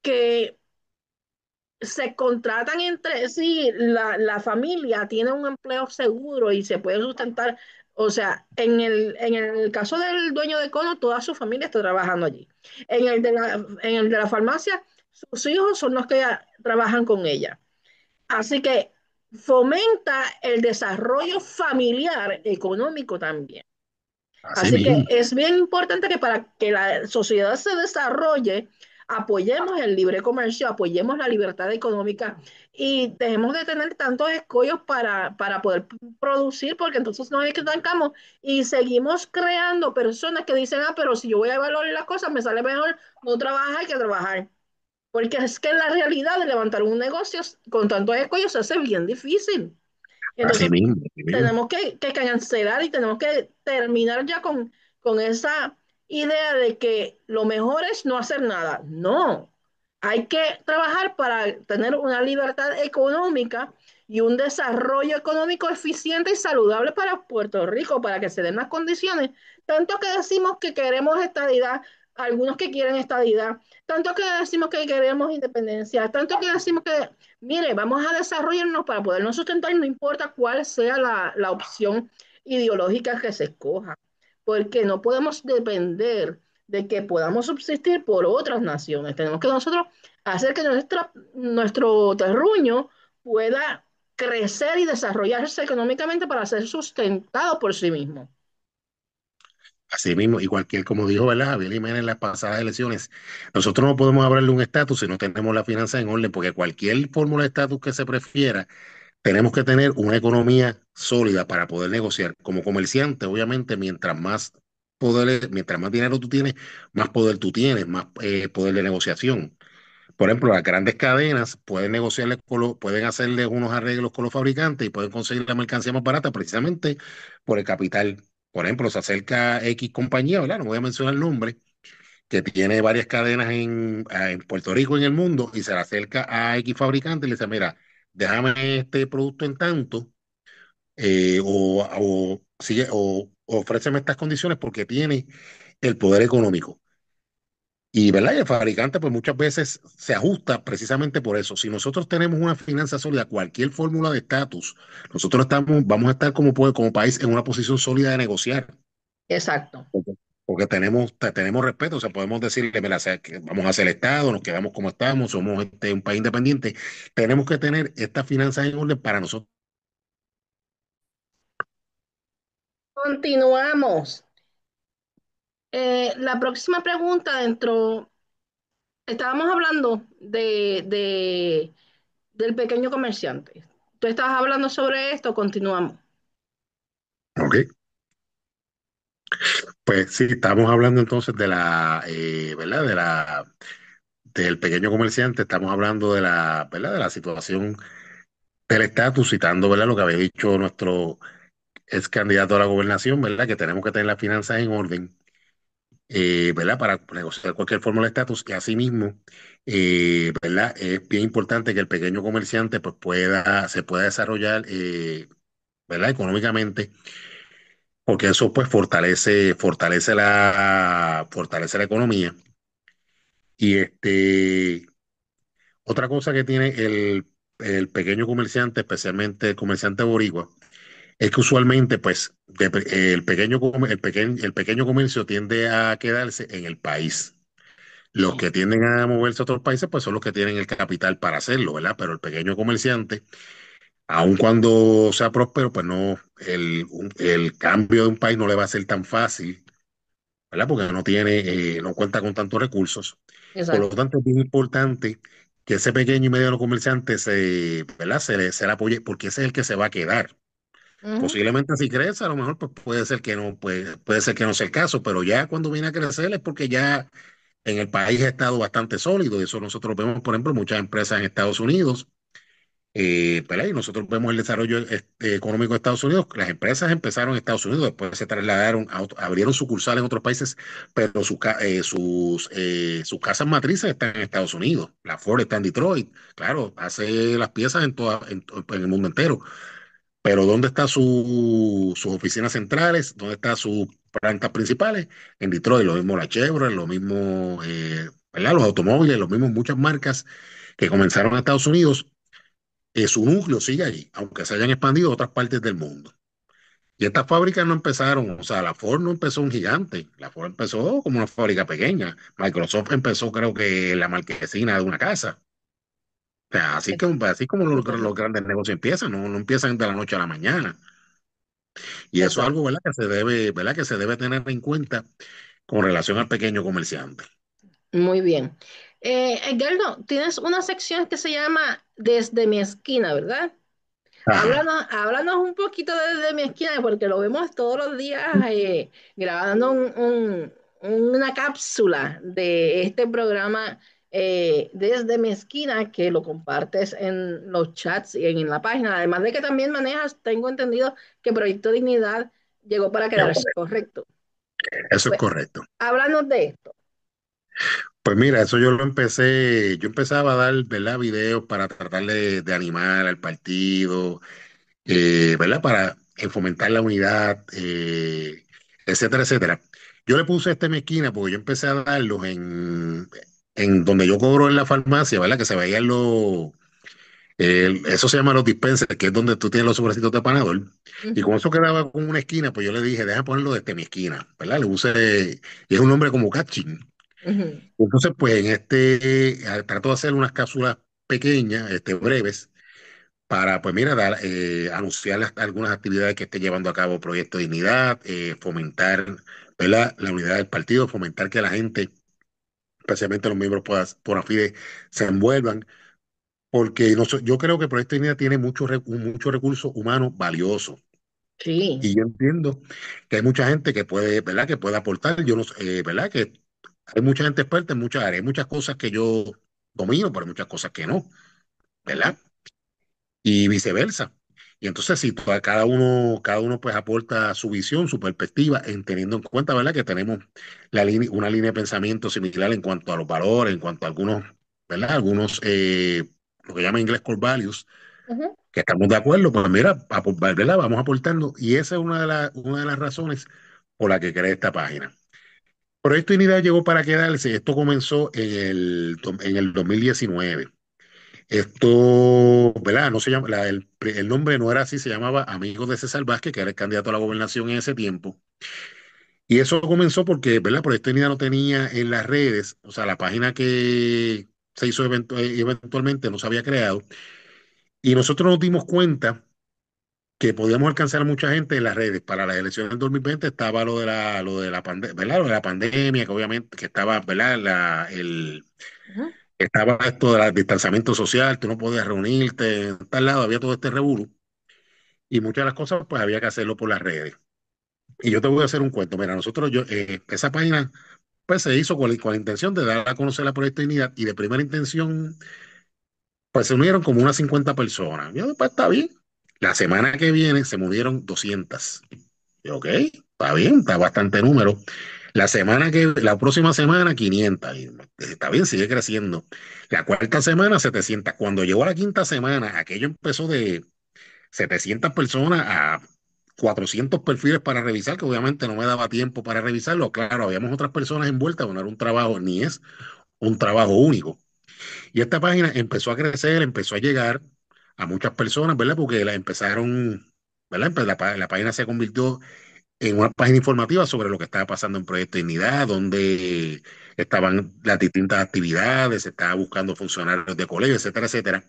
Speaker 1: que se contratan entre sí, la familia tiene un empleo seguro y se puede sustentar. O sea, en el caso del dueño de Cono, toda su familia está trabajando allí. En el de la farmacia, sus hijos son los que trabajan con ella. Así que fomenta el desarrollo familiar económico también.
Speaker 2: Así
Speaker 1: Así que
Speaker 2: mismo,
Speaker 1: es bien importante que para que la sociedad se desarrolle, apoyemos el libre comercio, apoyemos la libertad económica y dejemos de tener tantos escollos para poder producir, porque entonces nos estancamos y seguimos creando personas que dicen, ah, pero si yo voy a evaluar las cosas, me sale mejor no trabajar que trabajar. Porque es que la realidad de levantar un negocio con tantos escollos se hace bien difícil.
Speaker 2: así
Speaker 1: Entonces,
Speaker 2: mismo, así mismo.
Speaker 1: tenemos que cancelar y tenemos que terminar ya con esa idea de que lo mejor es no hacer nada. No, hay que trabajar para tener una libertad económica y un desarrollo económico eficiente y saludable para Puerto Rico, para que se den las condiciones. Tanto que decimos que queremos estadidad, algunos que quieren estadidad, tanto que decimos que queremos independencia, tanto que decimos que mire, vamos a desarrollarnos para podernos sustentar, no importa cuál sea la opción ideológica que se escoja, porque no podemos depender de que podamos subsistir por otras naciones. Tenemos que nosotros hacer que nuestro terruño pueda crecer y desarrollarse económicamente para ser sustentado por sí mismo.
Speaker 2: Así mismo, y cualquier, como dijo, ¿verdad? Javier Jiménez en las pasadas elecciones, nosotros no podemos hablarle un estatus si no tenemos la finanza en orden, porque cualquier fórmula de estatus que se prefiera, tenemos que tener una economía sólida para poder negociar. Como comerciante, obviamente, mientras más dinero tú tienes, más poder tú tienes, más poder de negociación. Por ejemplo, las grandes cadenas pueden negociarle pueden hacerle unos arreglos con los fabricantes y pueden conseguir la mercancía más barata precisamente por el capital. Por ejemplo, se acerca X compañía, ¿verdad? No voy a mencionar el nombre, que tiene varias cadenas en Puerto Rico y en el mundo y se le acerca a X fabricante y le dice, mira, déjame este producto en tanto o ofréceme estas condiciones porque tiene el poder económico. Y, ¿verdad? Y el fabricante, pues muchas veces se ajusta precisamente por eso. Si nosotros tenemos una finanza sólida, cualquier fórmula de estatus, vamos a estar como país en una posición sólida de negociar.
Speaker 1: Exacto.
Speaker 2: Porque tenemos respeto, o sea, podemos decirle, mira, o sea, que vamos a hacer el Estado, nos quedamos como estamos, somos un país independiente. Tenemos que tener estas finanzas en orden para nosotros.
Speaker 1: Continuamos. La próxima pregunta estábamos hablando del pequeño comerciante. Tú estabas hablando sobre esto, continuamos.
Speaker 2: ¿Ok? Pues sí, estamos hablando entonces ¿verdad? Del pequeño comerciante, estamos hablando ¿verdad? De la situación del estatus, citando, ¿verdad? Lo que había dicho nuestro ex candidato a la gobernación, ¿verdad? Que tenemos que tener las finanzas en orden, ¿verdad? Para negociar cualquier forma de estatus y asimismo, ¿verdad? Es bien importante que el pequeño comerciante pues se pueda desarrollar, ¿verdad? Económicamente, porque eso pues fortalece la economía. Y otra cosa que tiene el pequeño comerciante, especialmente el comerciante boricua, es que usualmente, pues, el pequeño comercio tiende a quedarse en el país. Los que tienden a moverse a otros países, pues son los que tienen el capital para hacerlo, ¿verdad? Pero el pequeño comerciante, aun cuando sea próspero, pues no, el cambio de un país no le va a ser tan fácil, ¿verdad? Porque no tiene, no cuenta con tantos recursos. Por lo
Speaker 1: Exacto.
Speaker 2: tanto, es bien importante que ese pequeño y mediano comerciante se, ¿verdad? Se le apoye, porque ese es el que se va a quedar.
Speaker 1: Ujú.
Speaker 2: Posiblemente si crece, a lo mejor pues, puede ser que no, puede ser que no sea el caso, pero ya cuando viene a crecer es porque ya en el país ha estado bastante sólido. Y eso nosotros vemos, por ejemplo, muchas empresas en Estados Unidos, ¿verdad? Y nosotros vemos el desarrollo económico de Estados Unidos. Las empresas empezaron en Estados Unidos, después se trasladaron, abrieron sucursales en otros países, pero sus casas matrices están en Estados Unidos. La Ford está en Detroit, claro, hace las piezas en el mundo entero. Pero ¿dónde están sus oficinas centrales? ¿Dónde están sus plantas principales? En Detroit, lo mismo la Chevrolet, lo mismo, ¿verdad? Los automóviles, lo mismo muchas marcas que comenzaron en Estados Unidos, su núcleo sigue allí, aunque se hayan expandido a otras partes del mundo. Y estas fábricas no empezaron, o sea, la Ford no empezó un gigante, la Ford empezó como una fábrica pequeña. Microsoft empezó, creo que, en la marquesina de una casa. O sea, así como los
Speaker 1: Exacto.
Speaker 2: grandes negocios empiezan, no empiezan de la noche a la mañana. Y eso es
Speaker 1: Exacto.
Speaker 2: algo, ¿verdad? ¿Verdad? Que se debe tener en cuenta con relación al pequeño comerciante.
Speaker 1: Muy bien. Edgardo, tienes una sección que se llama Desde mi esquina, ¿verdad?
Speaker 2: Ajá.
Speaker 1: Háblanos un poquito desde mi esquina, porque lo vemos todos los días grabando una cápsula de este programa desde mi esquina, que lo compartes en los chats y en la página. Además de que también manejas, tengo entendido que Proyecto Dignidad llegó para quedarse, correcto.
Speaker 2: Eso es
Speaker 1: Pues
Speaker 2: correcto.
Speaker 1: háblanos de esto.
Speaker 2: Pues mira, eso yo empezaba a dar, ¿verdad? Videos para tratar de animar al partido, ¿verdad? Para fomentar la unidad, etcétera, etcétera. Yo le puse este en mi esquina porque yo empecé a darlos en donde yo cobro en la farmacia, ¿verdad? Que se veían eso se llama los dispensers, que es donde tú tienes los sobrecitos de panadol. Y
Speaker 1: Ujú,
Speaker 2: como eso quedaba con una esquina, pues yo le dije, deja ponerlo desde mi esquina, ¿verdad? Le puse, y es un nombre como catching.
Speaker 1: ujú.
Speaker 2: Entonces, pues trato de hacer unas cápsulas pequeñas, breves, para, pues mira, anunciar algunas actividades que esté llevando a cabo Proyecto Dignidad, fomentar, ¿verdad? La unidad del partido, fomentar que la gente, especialmente los miembros por AFIDE, se envuelvan porque yo creo que Proyecto Dignidad tiene muchos recursos humanos valiosos.
Speaker 1: Sí.
Speaker 2: Y yo entiendo que hay mucha gente que puede, ¿verdad? Que puede aportar. Yo no sé, ¿verdad? Que hay mucha gente experta en muchas áreas. Hay muchas cosas que yo domino, pero hay muchas cosas que no,
Speaker 1: Ujú,
Speaker 2: ¿verdad? Y viceversa. Y entonces, si cada uno pues aporta su visión, su perspectiva, teniendo en cuenta, ¿verdad? Que tenemos una línea de pensamiento similar en cuanto a los valores, en cuanto a algunos, ¿verdad? Algunos, lo que llama en inglés core values,
Speaker 1: ujú.
Speaker 2: que estamos de acuerdo, pues mira, ¿verdad? Vamos aportando. Y esa es una de las razones por la que creé esta página. Proyecto Unidad llegó para quedarse. Esto comenzó en el 2019. Esto, ¿verdad? No se llama, el nombre no era así, se llamaba Amigos de César Vázquez, que era el candidato a la gobernación en ese tiempo. Y eso comenzó porque, ¿verdad? Proyecto Unidad no tenía en las redes, o sea, la página que se hizo eventualmente no se había creado. Y nosotros nos dimos cuenta que podíamos alcanzar a mucha gente en las redes. Para las elecciones del 2020 estaba lo de la pandemia, ¿verdad? Lo de la pandemia, que obviamente que estaba, ¿verdad?
Speaker 1: Ujú.
Speaker 2: Estaba esto del distanciamiento social, tú no podías reunirte en tal lado, había todo este revuelo. Y muchas de las cosas, pues había que hacerlo por las redes. Y yo te voy a hacer un cuento. Mira, esa página, pues se hizo con la intención de dar a conocer la Proyecto Dignidad y de primera intención, pues se unieron como unas 50 personas. Yo, pues está bien. La semana que viene se unieron 200. Yo, ok, está bien, está bastante número. La próxima semana, 500. Y, está bien, sigue creciendo. La cuarta semana, 700. Cuando llegó a la quinta semana, aquello empezó de 700 personas a 400 perfiles para revisar, que obviamente no me daba tiempo para revisarlo. Claro, habíamos otras personas envueltas, no era un trabajo, ni es un trabajo único. Y esta página empezó a crecer, empezó a llegar a muchas personas, ¿verdad? Porque la empezaron, ¿verdad? La página se convirtió en una página informativa sobre lo que estaba pasando en Proyecto Dignidad, donde estaban las distintas actividades, se estaba buscando funcionarios de colegio, etcétera, etcétera.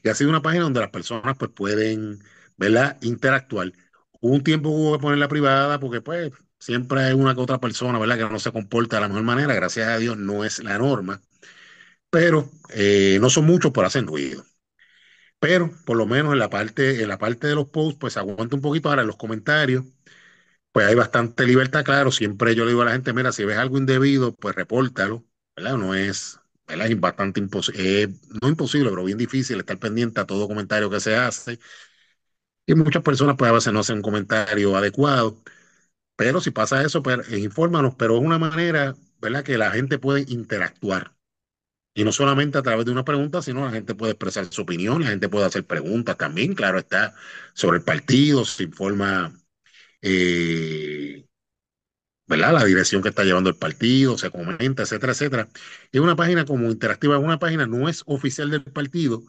Speaker 2: Y ha sido una página donde las personas pues pueden, ¿verdad?, interactuar. Hubo un tiempo que hubo que ponerla privada porque pues siempre hay una que otra persona, ¿verdad?, que no se comporta de la mejor manera. Gracias a Dios no es la norma, pero no son muchos por hacer ruido. Pero por lo menos en la parte de los posts, pues aguanta un poquito. Ahora en los comentarios, pues hay bastante libertad, claro. Siempre yo le digo a la gente, mira, si ves algo indebido, pues repórtalo, ¿verdad? No es, ¿verdad? Es bastante imposible, no imposible, pero bien difícil estar pendiente a todo comentario que se hace. Y muchas personas, pues a veces no hacen un comentario adecuado. Pero si pasa eso, pues infórmanos, pero es una manera, ¿verdad?, que la gente puede interactuar. Y no solamente a través de una pregunta, sino la gente puede expresar su opinión, la gente puede hacer preguntas también, claro está, sobre el partido, se informa, eh, ¿verdad?, la dirección que está llevando el partido, se comenta, etcétera, etcétera. Y una página como interactiva, una página no es oficial del partido,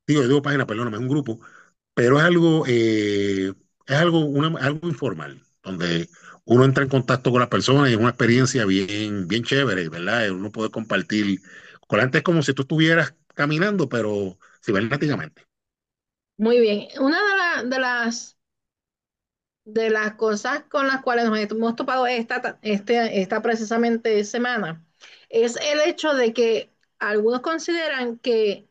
Speaker 2: digo página, perdóname, es un grupo, pero es algo, algo informal, donde uno entra en contacto con las personas y es una experiencia bien, bien chévere, ¿verdad? Uno puede compartir con la gente, es como si tú estuvieras caminando, pero cibernéticamente.
Speaker 1: Muy bien. Una de las cosas con las cuales nos hemos topado esta precisamente semana es el hecho de que algunos consideran que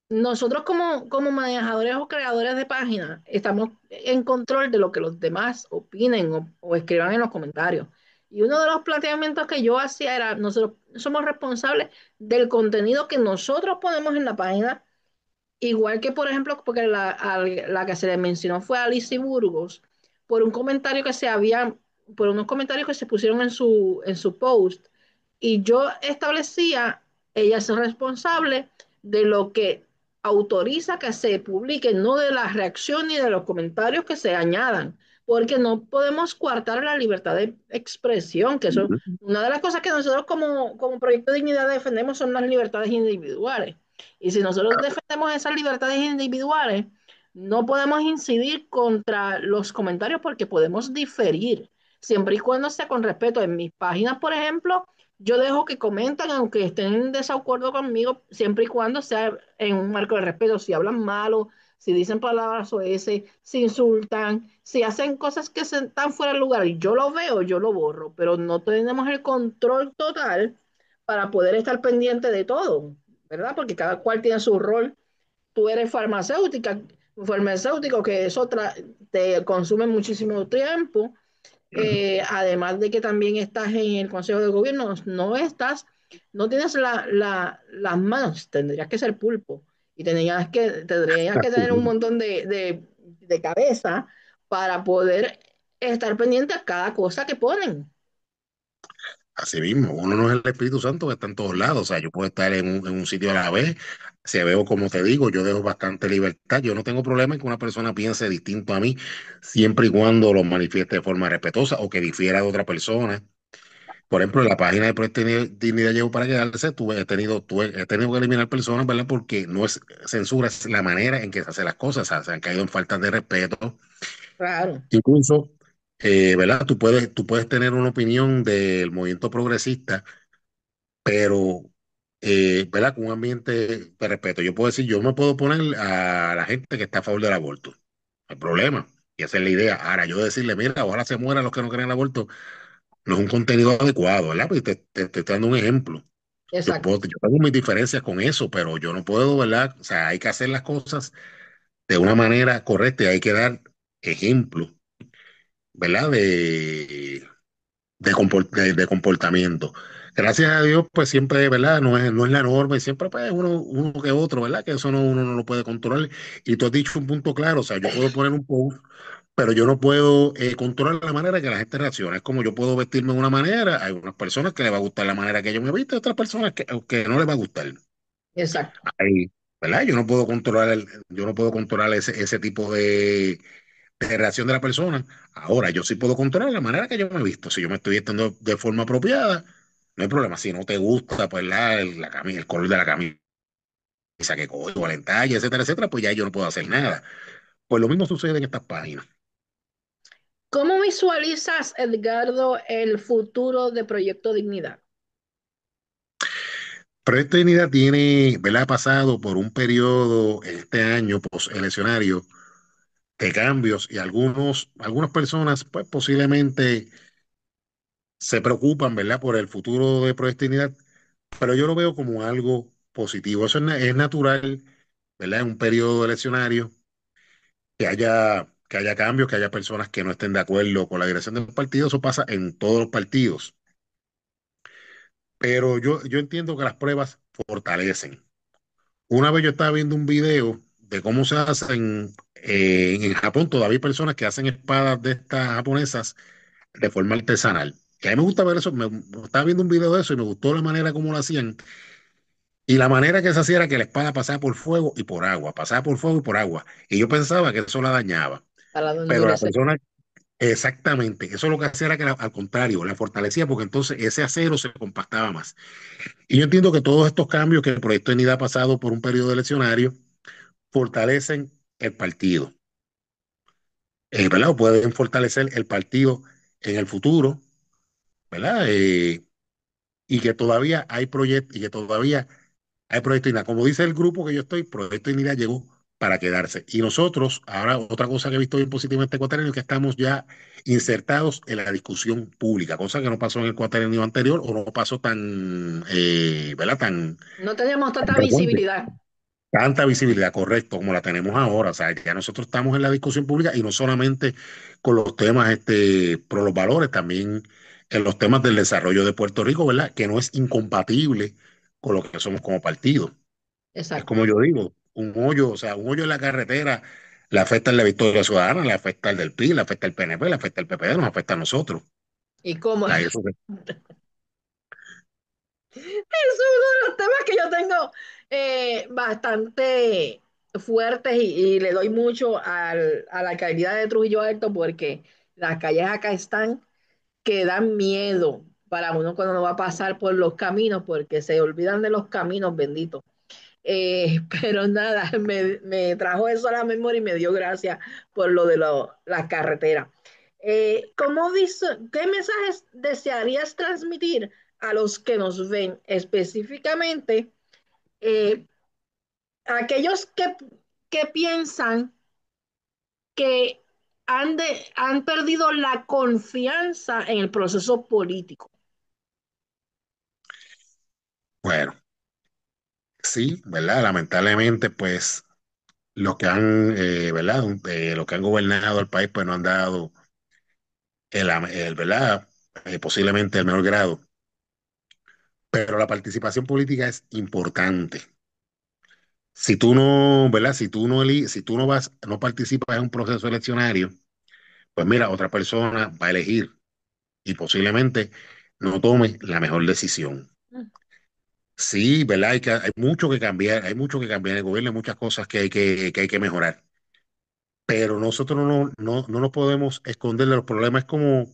Speaker 1: nosotros como manejadores o creadores de páginas estamos en control de lo que los demás opinen o escriban en los comentarios. Y uno de los planteamientos que yo hacía era, nosotros somos responsables del contenido que nosotros ponemos en la página. Igual que, por ejemplo, porque la que se le mencionó fue Alicia Burgos, por un comentario que se había, por unos comentarios que se pusieron en su post. Y yo establecía, ella es responsable de lo que autoriza que se publique, no de la reacción ni de los comentarios que se añadan, porque no podemos coartar la libertad de expresión, que eso,
Speaker 2: Ujú.
Speaker 1: una de las cosas que nosotros como Proyecto de Dignidad defendemos son las libertades individuales. Y si nosotros defendemos esas libertades individuales, no podemos incidir contra los comentarios porque podemos diferir, siempre y cuando sea con respeto. En mis páginas, por ejemplo, yo dejo que comenten, aunque estén en desacuerdo conmigo, siempre y cuando sea en un marco de respeto. Si hablan malo, si dicen palabras o ese, si insultan, si hacen cosas que están fuera de lugar y yo lo veo, yo lo borro, pero no tenemos el control total para poder estar pendiente de todo, ¿verdad? Porque cada cual tiene su rol. Tú eres farmacéutico, que eso te consume muchísimo tiempo. Además de que también estás en el Consejo de Gobierno, no tienes las manos, tendrías que ser pulpo y tendrías que tener un montón de cabeza para poder estar pendiente a cada cosa que ponen.
Speaker 2: Así mismo, uno no es el Espíritu Santo que está en todos lados, o sea, yo puedo estar en un sitio a la vez, si veo como te digo, yo dejo bastante libertad, yo no tengo problema en que una persona piense distinto a mí, siempre y cuando lo manifieste de forma respetuosa o que difiera de otra persona. Por ejemplo, en la página de Proyecto Dignidad Llegó para Quedarse, he tenido que eliminar personas, ¿verdad? Porque no es censura, es la manera en que se hacen las cosas, o sea, se han caído en faltas de respeto.
Speaker 1: Claro,
Speaker 2: Incluso, ¿verdad? Tú puedes tener una opinión del movimiento progresista, pero, ¿verdad?, con un ambiente de respeto. Yo puedo decir, yo me puedo poner a la gente que está a favor del aborto, no hay problema. Y esa es la idea. Ahora, yo decirle, mira, ojalá se mueran los que no creen el aborto, no es un contenido adecuado, ¿verdad? Porque te estoy dando un ejemplo.
Speaker 1: exacto,
Speaker 2: Yo tengo mis diferencias con eso, pero yo no puedo, ¿verdad? O sea, hay que hacer las cosas de una manera correcta y hay que dar ejemplo, ¿verdad? De comportamiento. Gracias a Dios, pues siempre, ¿verdad? No es la norma y siempre, pues, uno que otro, ¿verdad? Que eso no, uno no lo puede controlar. Y tú has dicho un punto claro, o sea, yo puedo poner un post, pero yo no puedo controlar la manera que la gente reacciona. Es como yo puedo vestirme de una manera, hay unas personas que les va a gustar la manera que yo me visto, otras personas que no les va a gustar.
Speaker 1: exacto,
Speaker 2: Hay, ¿verdad? Yo no puedo controlar ese tipo de reacción de la persona. Ahora, yo sí puedo controlar la manera que yo me he visto. Si yo me estoy vistiendo de forma apropiada, no hay problema. Si no te gusta, pues la camisa, el color de la camisa que cojo, la talla, etcétera, etcétera, pues ya yo no puedo hacer nada. Pues lo mismo sucede en estas páginas.
Speaker 1: ¿Cómo visualizas, Edgardo, el futuro de Proyecto Dignidad?
Speaker 2: Proyecto Dignidad tiene, ¿verdad? Ha pasado por un periodo este año posteleccionario de cambios y algunas personas, pues posiblemente se preocupan, ¿verdad? Por el futuro de Proyecto Dignidad, pero yo lo veo como algo positivo. Eso es natural, ¿verdad? En un periodo eleccionario que haya cambios, que haya personas que no estén de acuerdo con la dirección del partido. Eso pasa en todos los partidos. Pero yo entiendo que las pruebas fortalecen. Una vez yo estaba viendo un video de cómo se hacen en Japón, todavía hay personas que hacen espadas de estas japonesas de forma artesanal. Que a mí me gusta ver eso, estaba viendo un video de eso y me gustó la manera como lo hacían. Y la manera que se hacía era que la espada pasaba por fuego y por agua, pasaba por fuego y por agua. Y yo pensaba que eso la dañaba.
Speaker 1: Para no
Speaker 2: Pero la
Speaker 1: endurecer.
Speaker 2: persona, exactamente, eso lo que hacía era que al contrario, la fortalecía porque entonces ese acero se compactaba más. Y yo entiendo que todos estos cambios que el Proyecto de Unidad ha pasado por un periodo eleccionario fortalecen el partido, ¿verdad? O pueden fortalecer el partido en el futuro, ¿verdad? Y que todavía hay proyectos, y que todavía hay Proyecto Dignidad. Como dice el grupo que yo estoy, Proyecto Dignidad llegó para quedarse. Y nosotros, ahora otra cosa que he visto bien positiva en este cuatrenio es que estamos ya insertados en la discusión pública, cosa que no pasó en el cuatrenio anterior o no pasó tan, ¿verdad?
Speaker 1: No tenemos
Speaker 2: Tan
Speaker 1: tanta
Speaker 2: frecuente.
Speaker 1: visibilidad.
Speaker 2: Tanta visibilidad, correcto, como la tenemos ahora. O sea, ya nosotros estamos en la discusión pública y no solamente con los temas pro los valores, también en los temas del desarrollo de Puerto Rico, ¿verdad? Que no es incompatible con lo que somos como partido. Es
Speaker 1: Exacto.
Speaker 2: como yo digo, un hoyo, o sea, un hoyo en la carretera le afecta al de Victoria Ciudadana, le afecta al del PRI, le afecta al PNP, le afecta al PPD, nos afecta a nosotros.
Speaker 1: ¿Y cómo?
Speaker 2: O sea, eso,
Speaker 1: Es uno de los temas que yo tengo bastante fuertes y le doy mucho a la alcaldía de Trujillo Alto porque las calles acá están que dan miedo para uno cuando no va a pasar por los caminos porque se olvidan de los caminos benditos. Pero nada, me trajo eso a la memoria y me dio gracia por lo de la carretera. ¿Qué mensajes desearías transmitir a los que nos ven específicamente, eh, aquellos que piensan que han perdido la confianza en el proceso político?
Speaker 2: bueno, sí, ¿verdad? Lamentablemente, pues los que han, ¿verdad? Los que han gobernado el país, pues no han dado ¿verdad? Posiblemente el menor grado, pero la participación política es importante. Si tú no, ¿verdad? Si tú no vas, no participas en un proceso eleccionario, pues mira, otra persona va a elegir y posiblemente no tome la mejor decisión. Sí, ¿verdad? Hay mucho que cambiar, hay mucho que cambiar en el gobierno, hay muchas cosas que hay que mejorar, pero nosotros no nos podemos esconder de los problemas. Es como,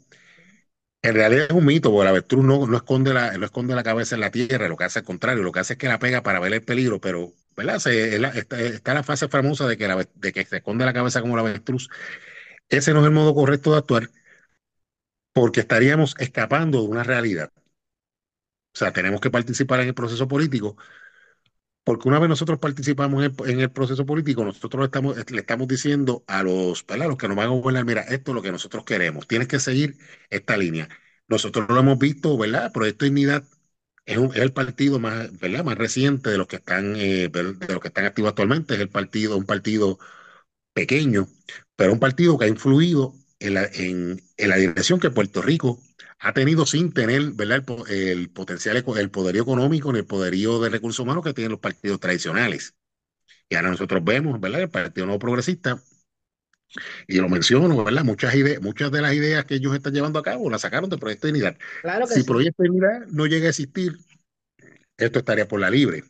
Speaker 2: en realidad es un mito, porque el avestruz no esconde la cabeza en la tierra, lo que hace al contrario, lo que hace es que la pega para ver el peligro, pero ¿verdad? Está la frase famosa de de que se esconde la cabeza como el avestruz. Ese no es el modo correcto de actuar, porque estaríamos escapando de una realidad. O sea, tenemos que participar en el proceso político, porque una vez nosotros participamos en el proceso político, nosotros le estamos diciendo a ¿verdad? A los que nos van a gobernar, mira, esto es lo que nosotros queremos, tienes que seguir esta línea. Nosotros lo hemos visto, ¿verdad? Proyecto Dignidad es el partido más, ¿verdad? Más reciente de los que están, de los que están activos actualmente. Es un partido pequeño, pero un partido que ha influido en la dirección que Puerto Rico ha tenido sin tener, ¿verdad? El potencial, el poderío económico ni el poderío de recursos humanos que tienen los partidos tradicionales. Y ahora nosotros vemos, ¿verdad? El Partido Nuevo Progresista, y lo menciono, ¿verdad? Muchas de las ideas que ellos están llevando a cabo las sacaron de Proyecto de Unidad.
Speaker 1: Claro que
Speaker 2: Si
Speaker 1: sí.
Speaker 2: Proyecto de Unidad no llega a existir, esto estaría por la libre.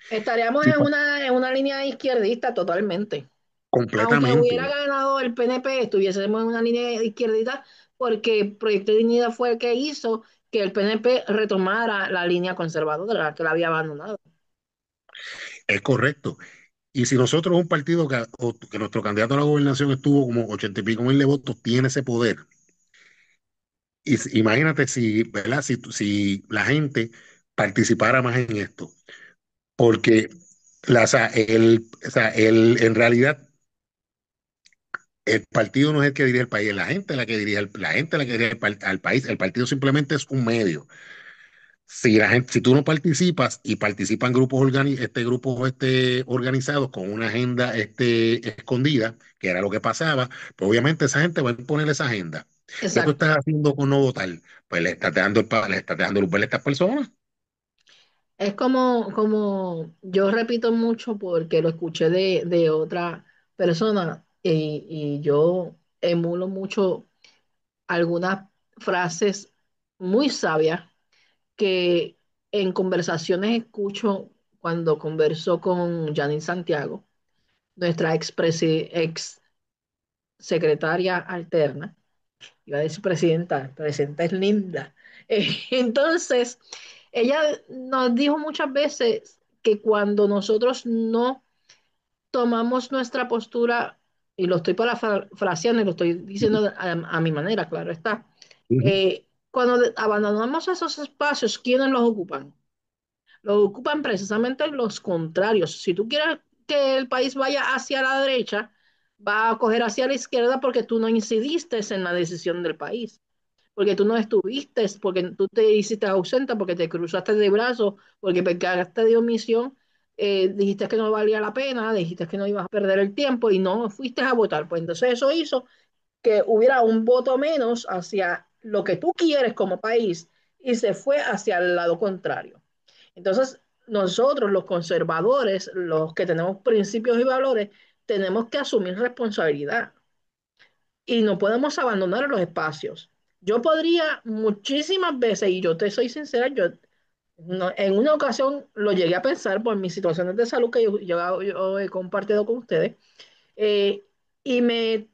Speaker 1: Estaríamos
Speaker 2: Sí, pues,
Speaker 1: en una línea izquierdista totalmente. Aunque
Speaker 2: completamente.
Speaker 1: hubiera ganado el PNP, estuviésemos en una línea izquierdita porque Proyecto de Dignidad fue el que hizo que el PNP retomara la línea conservadora que la había abandonado.
Speaker 2: Es correcto. Y si nosotros, un partido que nuestro candidato a la gobernación estuvo como 80 y pico mil de votos, tiene ese poder. Imagínate si, ¿verdad? Si la gente participara más en esto. Porque en realidad el partido no es el que dirige el país, es la gente la que dirige, la gente la que dirige al país. El partido simplemente es un medio. Si tú no participas y participan grupos organizados con una agenda escondida, que era lo que pasaba, pues obviamente esa gente va a imponer esa agenda. ¿Qué tú
Speaker 1: Exacto.
Speaker 2: estás haciendo con no votar? Pues le estás dando luz verde a estas personas.
Speaker 1: Es como yo repito mucho porque lo escuché de otra persona y yo emulo mucho algunas frases muy sabias que en conversaciones escucho cuando converso con Janine Santiago, nuestra ex secretaria alterna, iba a decir presidenta es linda. Entonces, ella nos dijo muchas veces que cuando nosotros no tomamos nuestra postura, y lo estoy parafraseando y lo estoy diciendo a mi manera, claro está,
Speaker 2: Ujú.
Speaker 1: cuando abandonamos esos espacios, ¿quiénes los ocupan? Los ocupan precisamente los contrarios. Si tú quieres que el país vaya hacia la derecha, va a coger hacia la izquierda porque tú no incidiste en la decisión del país, porque tú no estuviste, porque tú te hiciste ausente, porque te cruzaste de brazos, porque pecaste de omisión, dijiste que no valía la pena, dijiste que no ibas a perder el tiempo y no fuiste a votar. Pues entonces eso hizo que hubiera un voto menos hacia lo que tú quieres como país y se fue hacia el lado contrario. Entonces, nosotros los conservadores, los que tenemos principios y valores, tenemos que asumir responsabilidad y no podemos abandonar los espacios. Yo podría muchísimas veces, y yo te soy sincera, en una ocasión lo llegué a pensar por mis situaciones de salud que yo he compartido con ustedes, eh, y me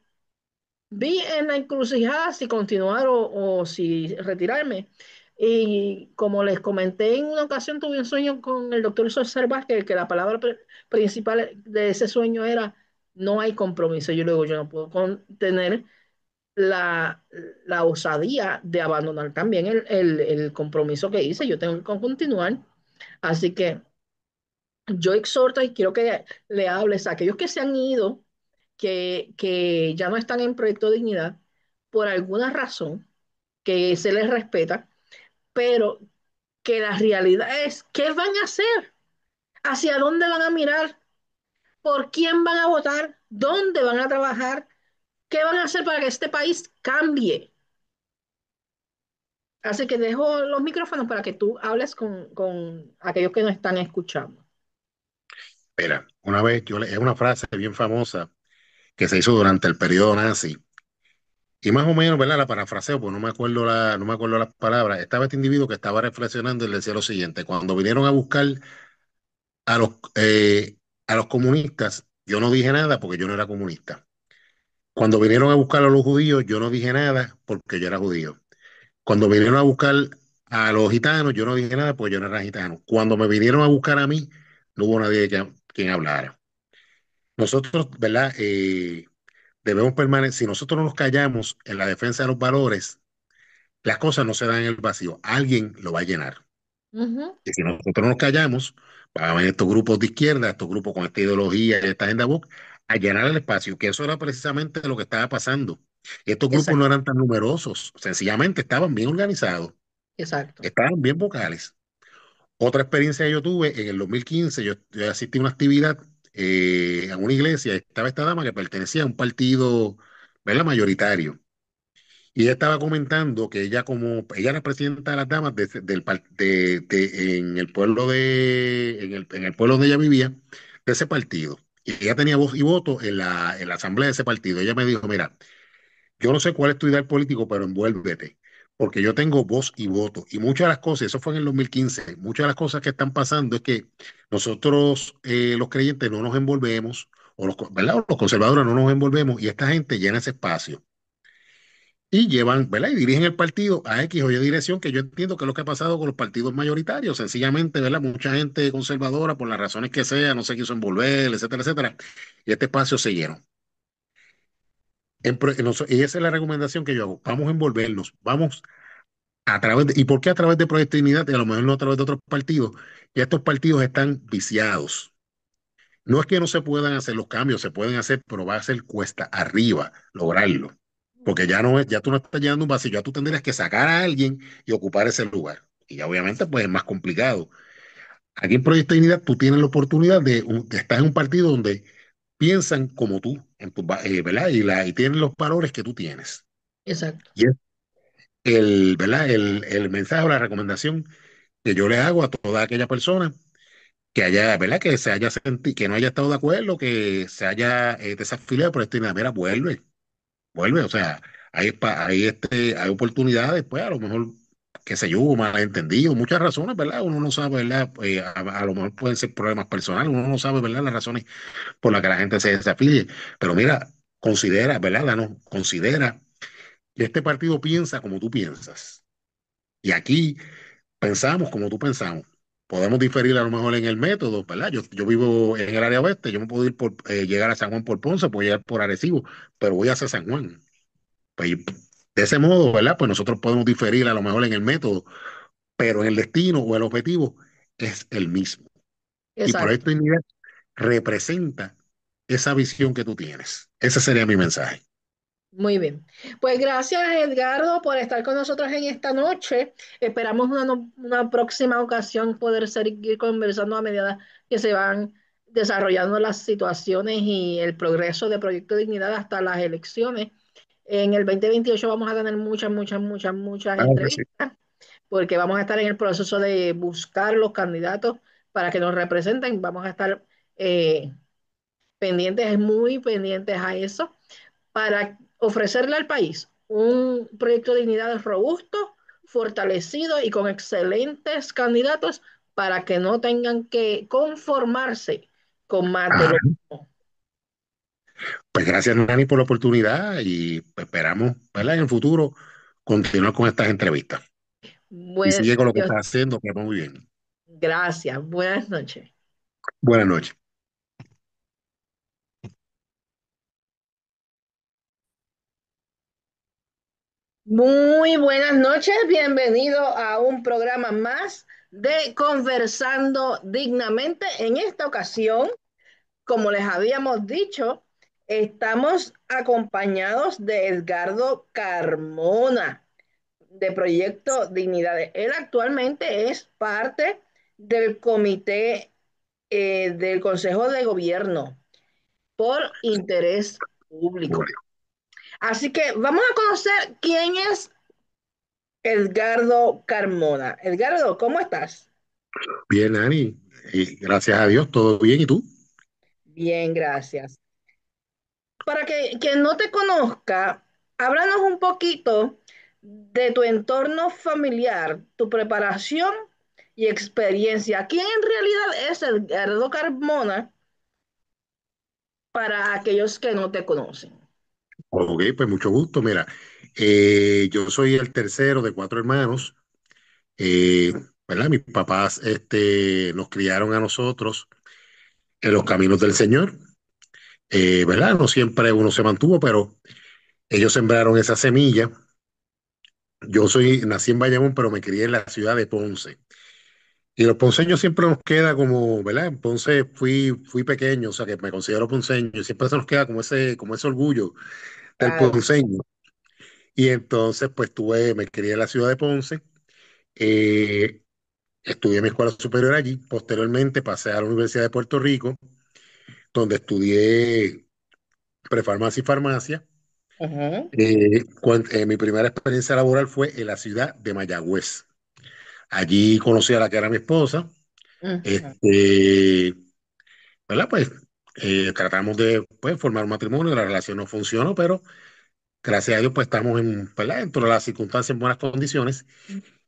Speaker 1: vi en la encrucijada si continuar o si retirarme. Y como les comenté en una ocasión, tuve un sueño con el doctor Soser Vázquez, que la palabra principal de ese sueño era no hay compromiso. Yo luego yo no puedo tener la, la osadía de abandonar también el compromiso que hice. Yo tengo que continuar. Así que yo exhorto y quiero que le hables a aquellos que se han ido, que ya no están en Proyecto Dignidad, por alguna razón, que se les respeta, pero que la realidad es, ¿qué van a hacer? ¿Hacia dónde van a mirar? ¿Por quién van a votar? ¿Dónde van a trabajar? ¿Qué van a hacer para que este país cambie? Así que dejo los micrófonos para que tú hables con aquellos que nos están escuchando.
Speaker 2: Mira, es una frase bien famosa que se hizo durante el periodo nazi. Y más o menos, ¿verdad? La parafraseo, pues no me acuerdo las palabras. Estaba este individuo que estaba reflexionando y le decía lo siguiente: cuando vinieron a buscar a a los comunistas, yo no dije nada porque yo no era comunista. Cuando vinieron a buscar a los judíos, yo no dije nada porque yo era judío. Cuando vinieron a buscar a los gitanos, yo no dije nada porque yo no era gitano. Cuando me vinieron a buscar a mí, no hubo nadie quien hablara. Nosotros, ¿verdad? Debemos permanecer, si nosotros no nos callamos en la defensa de los valores, las cosas no se dan en el vacío, alguien lo va a llenar.
Speaker 1: Ujú.
Speaker 2: Y si nosotros nos callamos, van a venir estos grupos de izquierda, estos grupos con esta ideología y esta agenda woke, a llenar el espacio, que eso era precisamente lo que estaba pasando. Estos grupos no
Speaker 1: Exacto,
Speaker 2: eran tan numerosos, sencillamente estaban bien organizados,
Speaker 1: exacto.
Speaker 2: estaban bien vocales. Otra experiencia que yo tuve en el 2015, yo asistí a una actividad en una iglesia, estaba esta dama que pertenecía a un partido, ¿verdad? Mayoritario. Y ella estaba comentando que ella era presidenta de las damas en el pueblo en el pueblo donde ella vivía, de ese partido. Y ella tenía voz y voto en la asamblea de ese partido. Ella me dijo, mira, yo no sé cuál es tu ideal político, pero envuélvete, porque yo tengo voz y voto. Y muchas de las cosas, eso fue en el 2015, muchas de las cosas que están pasando es que nosotros, los creyentes, no nos envolvemos, ¿verdad? Los conservadores no nos envolvemos y esta gente llena ese espacio. y llevan, ¿verdad? Y dirigen el partido a X o Y dirección, que yo entiendo que es lo que ha pasado con los partidos mayoritarios. Sencillamente, ¿verdad? Mucha gente conservadora, por las razones que sea, no se quiso envolver, etcétera, etcétera. Y este espacio se llenó. Y esa es la recomendación que yo hago. Vamos a envolvernos, vamos a través de, ¿y por qué a través de Proyecto Dignidad y a lo mejor no a través de otros partidos? Ya estos partidos están viciados. No es que no se puedan hacer los cambios, se pueden hacer, pero va a ser cuesta arriba lograrlo. Porque ya no es, ya tú no estás llenando un vacío, ya tú tendrías que sacar a alguien y ocupar ese lugar. Y ya obviamente pues es más complicado. Aquí en Proyecto Dignidad tú tienes la oportunidad de estar en un partido donde piensan como tú, ¿verdad? Y tienen los valores que tú tienes.
Speaker 1: Exacto.
Speaker 2: Y es ¿verdad? El mensaje o la recomendación que yo le hago a toda aquella persona que haya, ¿verdad? Que se haya sentido, que no haya estado de acuerdo, que se haya desafiliado por esta mira, vuelve, o sea, hay oportunidades, pues a lo mejor, qué sé yo, hubo malentendido, muchas razones, ¿verdad? Uno no sabe, ¿verdad? A lo mejor pueden ser problemas personales, uno no sabe, ¿verdad? Las razones por las que la gente se desafilie, pero mira, considera, ¿verdad? Considera que este partido piensa como tú piensas. Y aquí pensamos como tú pensamos. Podemos diferir a lo mejor en el método, ¿verdad? Yo vivo en el área oeste, yo no puedo ir llegar a San Juan por Ponce, puedo llegar por Arecibo, pero voy hacia San Juan. Pues, de ese modo, ¿verdad? Pues nosotros podemos diferir a lo mejor en el método, pero en el destino o el objetivo es el mismo. Y
Speaker 1: Exacto.
Speaker 2: Proyecto Dignidad representa esa visión que tú tienes. Ese sería mi mensaje.
Speaker 1: Muy bien. Pues gracias, Edgardo, por estar con nosotros en esta noche. Esperamos una próxima ocasión poder seguir conversando a medida que se van desarrollando las situaciones y el progreso de Proyecto Dignidad hasta las elecciones. En el 2028 vamos a tener muchas
Speaker 2: Claro que sí.
Speaker 1: entrevistas porque vamos a estar en el proceso de buscar los candidatos para que nos representen. Vamos a estar eh, pendientes, muy pendientes a eso para ofrecerle al país un proyecto de dignidad robusto, fortalecido y con excelentes candidatos para que no tengan que conformarse con más de
Speaker 2: Ah,
Speaker 1: lo mismo.
Speaker 2: pues gracias, Nani, por la oportunidad y esperamos, ¿verdad? En el futuro continuar con estas entrevistas. Y
Speaker 1: Bueno,
Speaker 2: sigue con lo que
Speaker 1: Dios,
Speaker 2: estás haciendo, que va muy bien.
Speaker 1: gracias. Buenas noches.
Speaker 2: Buenas noches.
Speaker 1: Muy buenas noches, bienvenido a un programa más de Conversando Dignamente. En esta ocasión, como les habíamos dicho, estamos acompañados de Edgardo Carmona, de Proyecto Dignidades. Él actualmente es parte del comité del Consejo de Gobierno por interés público. Así que vamos a conocer quién es Edgardo Carmona. Edgardo, ¿cómo estás?
Speaker 2: Bien, Nani. Y gracias a Dios, todo bien. ¿Y tú?
Speaker 1: Bien, gracias. Para que quien no te conozca, háblanos un poquito de tu entorno familiar, tu preparación y experiencia. ¿Quién en realidad es Edgardo Carmona para aquellos que no te conocen?
Speaker 2: Ok, pues mucho gusto. Mira, yo soy el tercero de cuatro hermanos. eh, ¿Verdad? Mis papás nos criaron a nosotros en los caminos del Señor. ¿Verdad? No siempre uno se mantuvo, pero ellos sembraron esa semilla. Nací en Bayamón, pero me crié en la ciudad de Ponce. Y los ponceños siempre nos queda como, ¿verdad? En Ponce fui pequeño, o sea que me considero ponceño, y siempre se nos queda como ese orgullo del
Speaker 1: Claro.
Speaker 2: ponceño. Y entonces, pues me crié en la ciudad de Ponce, eh, estudié mi escuela superior allí, posteriormente pasé a la Universidad de Puerto Rico, donde estudié prefarmacia y farmacia.
Speaker 1: Ujú,
Speaker 2: Mi primera experiencia laboral fue en la ciudad de Mayagüez. Allí conocí a la que era mi esposa.
Speaker 1: ujú.
Speaker 2: Este, ¿Verdad? Pues tratamos de pues, formar un matrimonio, la relación no funcionó, pero gracias a Dios pues estamos ¿verdad? Dentro de las circunstancias en buenas condiciones.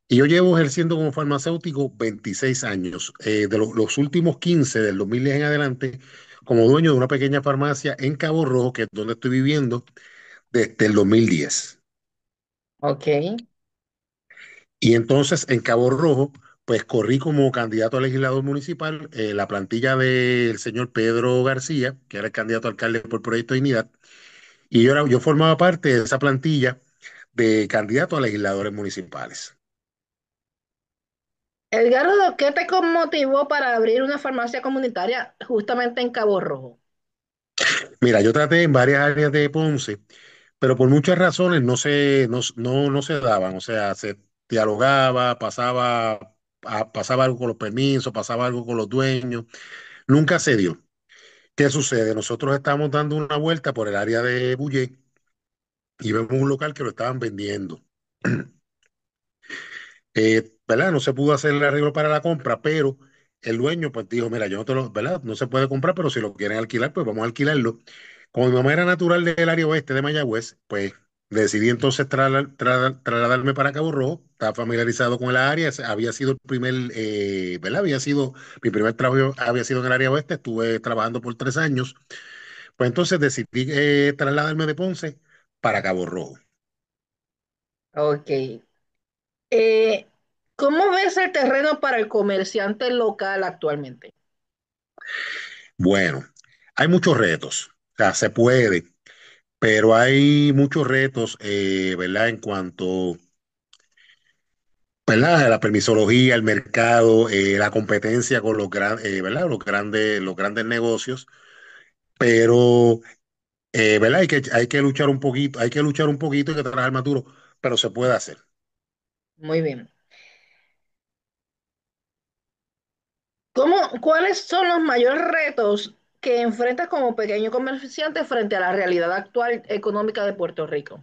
Speaker 2: Y yo llevo ejerciendo como farmacéutico 26 años, de los últimos 15 del 2010 en adelante, como dueño de una pequeña farmacia en Cabo Rojo, que es donde estoy viviendo desde el 2010.
Speaker 1: Ok.
Speaker 2: Y entonces en Cabo Rojo, pues corrí como candidato a legislador municipal la plantilla del señor Pedro García, que era el candidato a alcalde por Proyecto Dignidad, y yo formaba parte de esa plantilla de candidato a legisladores municipales.
Speaker 1: Edgardo, ¿qué te motivó para abrir una farmacia comunitaria justamente en Cabo Rojo?
Speaker 2: Mira, yo traté en varias áreas de Ponce, pero por muchas razones no se daban, o sea, se dialogaba, pasaba algo con los permisos, pasaba algo con los dueños, nunca se dio. ¿Qué sucede? Nosotros estábamos dando una vuelta por el área de Bullé y vemos un local que lo estaban vendiendo. ¿Verdad? No se pudo hacer el arreglo para la compra, pero el dueño pues dijo, mira, yo no te lo, ¿verdad? No se puede comprar, pero si lo quieren alquilar, pues vamos a alquilarlo. Como mi mamá era natural del área oeste de Mayagüez, pues decidí entonces trasladarme para Cabo Rojo. Estaba familiarizado con el área, había sido el primer, ¿verdad? Había sido, mi primer trabajo había sido en el área oeste, estuve trabajando por 3 años. Pues entonces decidí trasladarme de Ponce para Cabo Rojo.
Speaker 1: Ok. Eh, ¿Cómo ves el terreno para el comerciante local actualmente?
Speaker 2: Bueno, hay muchos retos, o sea, se puede, pero hay muchos retos, ¿verdad? En cuanto, ¿verdad? A la permisología, el mercado, la competencia con ¿verdad? Los grandes negocios, pero, ¿verdad? Hay que luchar un poquito, hay que luchar un poquito, hay que trabajar más duro, pero se puede hacer.
Speaker 1: Muy bien. ¿Cuáles son los mayores retos que enfrentas como pequeño comerciante frente a la realidad actual económica de Puerto Rico?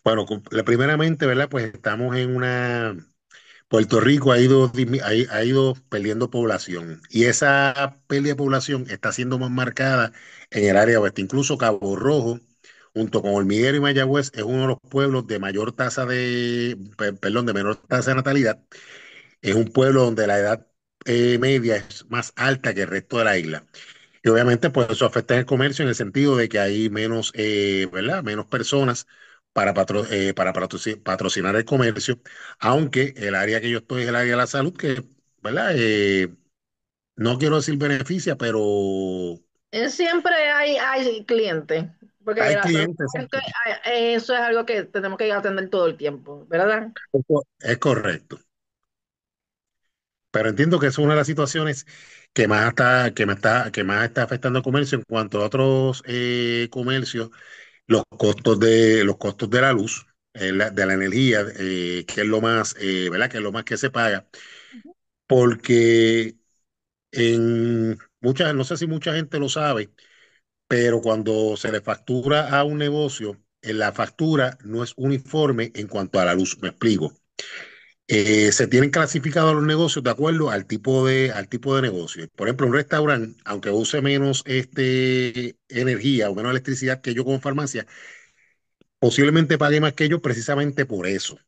Speaker 2: Bueno, primeramente, ¿verdad? Pues estamos en una Puerto Rico ha ido perdiendo población y esa pérdida de población está siendo más marcada en el área oeste. Incluso Cabo Rojo, junto con Hormiguero y Mayagüez, es uno de los pueblos de mayor perdón, de menor tasa de natalidad. Es un pueblo donde la edad media es más alta que el resto de la isla. Y obviamente, pues eso afecta en el comercio en el sentido de que hay menos, ¿verdad? Menos personas para patrocinar el comercio, aunque el área que yo estoy es el área de la salud, que, ¿verdad? No quiero decir beneficia, pero
Speaker 1: Siempre hay clientes, porque
Speaker 2: hay
Speaker 1: la salud
Speaker 2: clientes.
Speaker 1: de la gente, eso es algo que tenemos que atender todo el tiempo, ¿verdad?
Speaker 2: Es correcto. Pero entiendo que es una de las situaciones que más está afectando al comercio en cuanto a otros comercios. Los costos de la luz, de la energía, que es lo más, ¿verdad? Que es lo más que se paga, porque no sé si mucha gente lo sabe, pero cuando se le factura a un negocio, en la factura no es uniforme en cuanto a la luz. Me explico. Se tienen clasificados los negocios de acuerdo al tipo de negocio. Por ejemplo, un restaurante, aunque use menos energía o menos electricidad que yo como farmacia, posiblemente pague más que ellos precisamente por eso,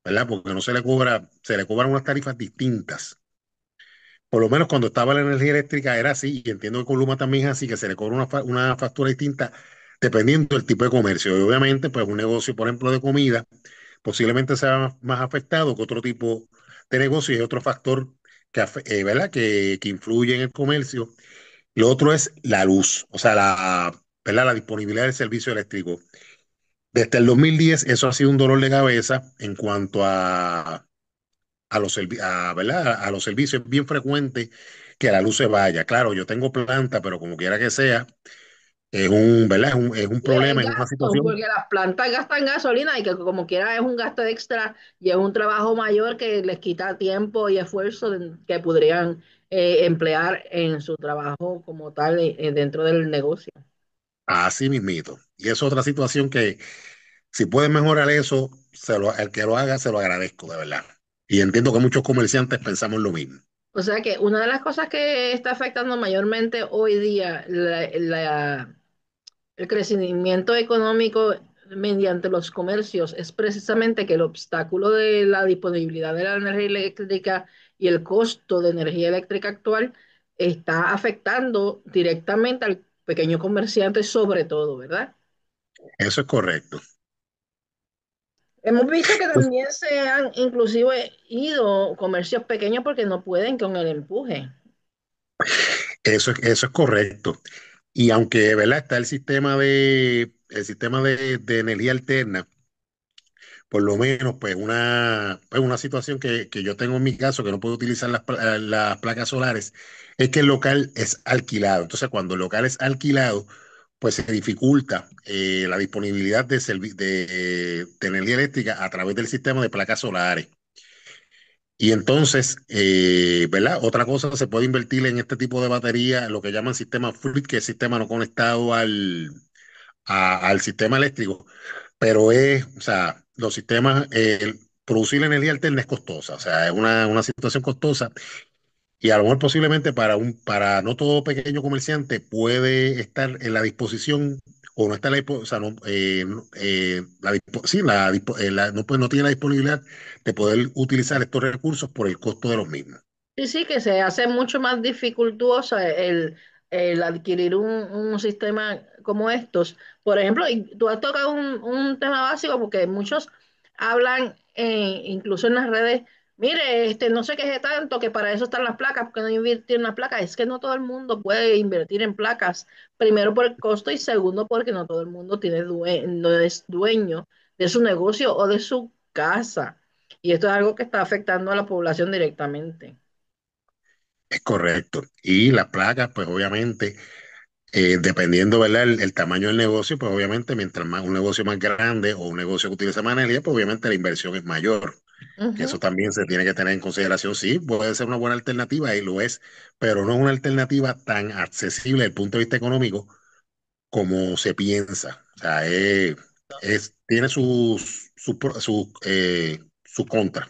Speaker 2: ¿verdad? Porque no se le cobran unas tarifas distintas. Por lo menos cuando estaba la energía eléctrica era así, y entiendo que con Luma también es así, que se le cobra una factura distinta dependiendo del tipo de comercio. Y obviamente, pues un negocio, por ejemplo, de comida, posiblemente sea más afectado que otro tipo de negocio y es otro factor ¿verdad? Que influye en el comercio. Lo otro es la luz, o sea, ¿verdad? La disponibilidad del servicio eléctrico. Desde el 2010 eso ha sido un dolor de cabeza en cuanto ¿verdad? A los servicios. Es bien frecuente que la luz se vaya. Claro, yo tengo planta, pero como quiera que sea, ¿verdad? Es un
Speaker 1: Y el
Speaker 2: problema, es una
Speaker 1: gasto,
Speaker 2: situación.
Speaker 1: porque las plantas gastan gasolina y que como quiera es un gasto extra y es un trabajo mayor que les quita tiempo y esfuerzo que podrían emplear en su trabajo como tal dentro del negocio.
Speaker 2: Así mismito. Y es otra situación que si pueden mejorar eso, el que lo haga, se lo agradezco, de verdad. Y entiendo que muchos comerciantes pensamos lo mismo.
Speaker 1: O sea que una de las cosas que está afectando mayormente hoy día el crecimiento económico mediante los comercios es precisamente que el obstáculo de la disponibilidad de la energía eléctrica y el costo de energía eléctrica actual está afectando directamente al pequeño comerciante sobre todo, ¿verdad?
Speaker 2: Eso es correcto.
Speaker 1: Hemos visto que también se han inclusive ido comercios pequeños porque no pueden con el empuje.
Speaker 2: Eso es correcto. Y aunque, ¿verdad? Está el sistema de energía alterna, por lo menos, pues una situación que yo tengo en mi caso, que no puedo utilizar las placas solares, es que el local es alquilado. Entonces, cuando el local es alquilado, pues se dificulta la disponibilidad de energía eléctrica a través del sistema de placas solares. Y entonces, ¿verdad? Otra cosa, se puede invertir en este tipo de batería, lo que llaman sistema FRIT, que es sistema no conectado al sistema eléctrico, pero o sea, los sistemas, producir energía alterna es costosa, o sea, es una situación costosa y a lo mejor posiblemente para no todo pequeño comerciante puede estar en la disposición o no está en o sea, no, sí, no, pues, no tiene la disponibilidad de poder utilizar estos recursos por el costo de los mismos.
Speaker 1: Sí, sí, que se hace mucho más dificultoso el adquirir un sistema como estos. Por ejemplo, y tú has tocado un tema básico porque muchos hablan, incluso en las redes, mire, no se queje tanto que para eso están las placas, porque no invertir en las placas. Es que no todo el mundo puede invertir en placas, primero por el costo y segundo porque no todo el mundo no es dueño de su negocio o de su casa. Y esto es algo que está afectando a la población directamente.
Speaker 2: Es correcto. Y las placas, pues obviamente, dependiendo, ¿verdad? El tamaño del negocio, pues obviamente mientras más un negocio más grande o un negocio que utiliza más energía, pues obviamente la inversión es mayor. Que eso
Speaker 1: Ujú.
Speaker 2: también se tiene que tener en consideración. Sí, puede ser una buena alternativa y lo es, pero no es una alternativa tan accesible desde el punto de vista económico como se piensa. O sea, tiene sus contras.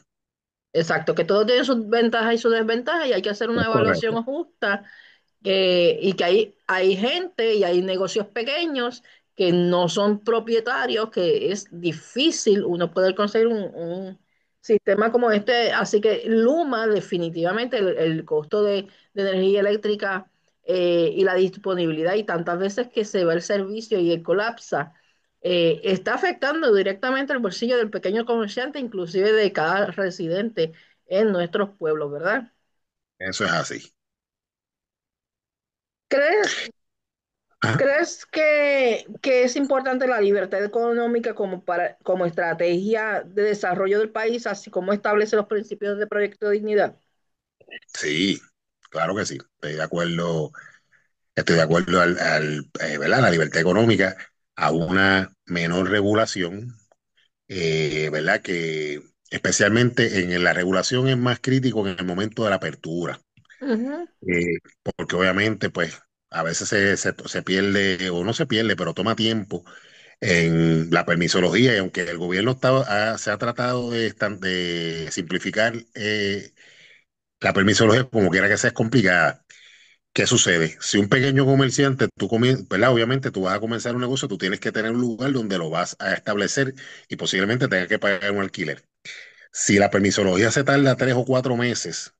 Speaker 1: Exacto, que todo tiene sus ventajas y sus desventajas y hay que hacer una
Speaker 2: Es correcto.
Speaker 1: evaluación justa y que hay gente y hay negocios pequeños que no son propietarios, que es difícil uno poder conseguir un sistema como este. Así que Luma, definitivamente, el costo de energía eléctrica y la disponibilidad y tantas veces que se va el servicio y el colapsa, está afectando directamente el bolsillo del pequeño comerciante, inclusive de cada residente en nuestros pueblos, ¿verdad?
Speaker 2: Eso es así.
Speaker 1: ¿Crees,
Speaker 2: Ajá.
Speaker 1: ¿Crees que es importante la libertad económica como estrategia de desarrollo del país, así como establece los principios de Proyecto de Dignidad?
Speaker 2: Sí, claro que sí. Estoy de acuerdo ¿verdad? La libertad económica a una menor regulación, ¿verdad? Que especialmente en la regulación es más crítico en el momento de la apertura,
Speaker 1: Ujú.
Speaker 2: porque obviamente, pues, a veces se pierde, o no se pierde, pero toma tiempo en la permisología, y aunque el gobierno se ha tratado de simplificar la permisología, como quiera que sea, es complicada. ¿Qué sucede? Si un pequeño comerciante, ¿verdad? Obviamente tú vas a comenzar un negocio, tú tienes que tener un lugar donde lo vas a establecer y posiblemente tengas que pagar un alquiler. Si la permisología se tarda 3 o 4 meses,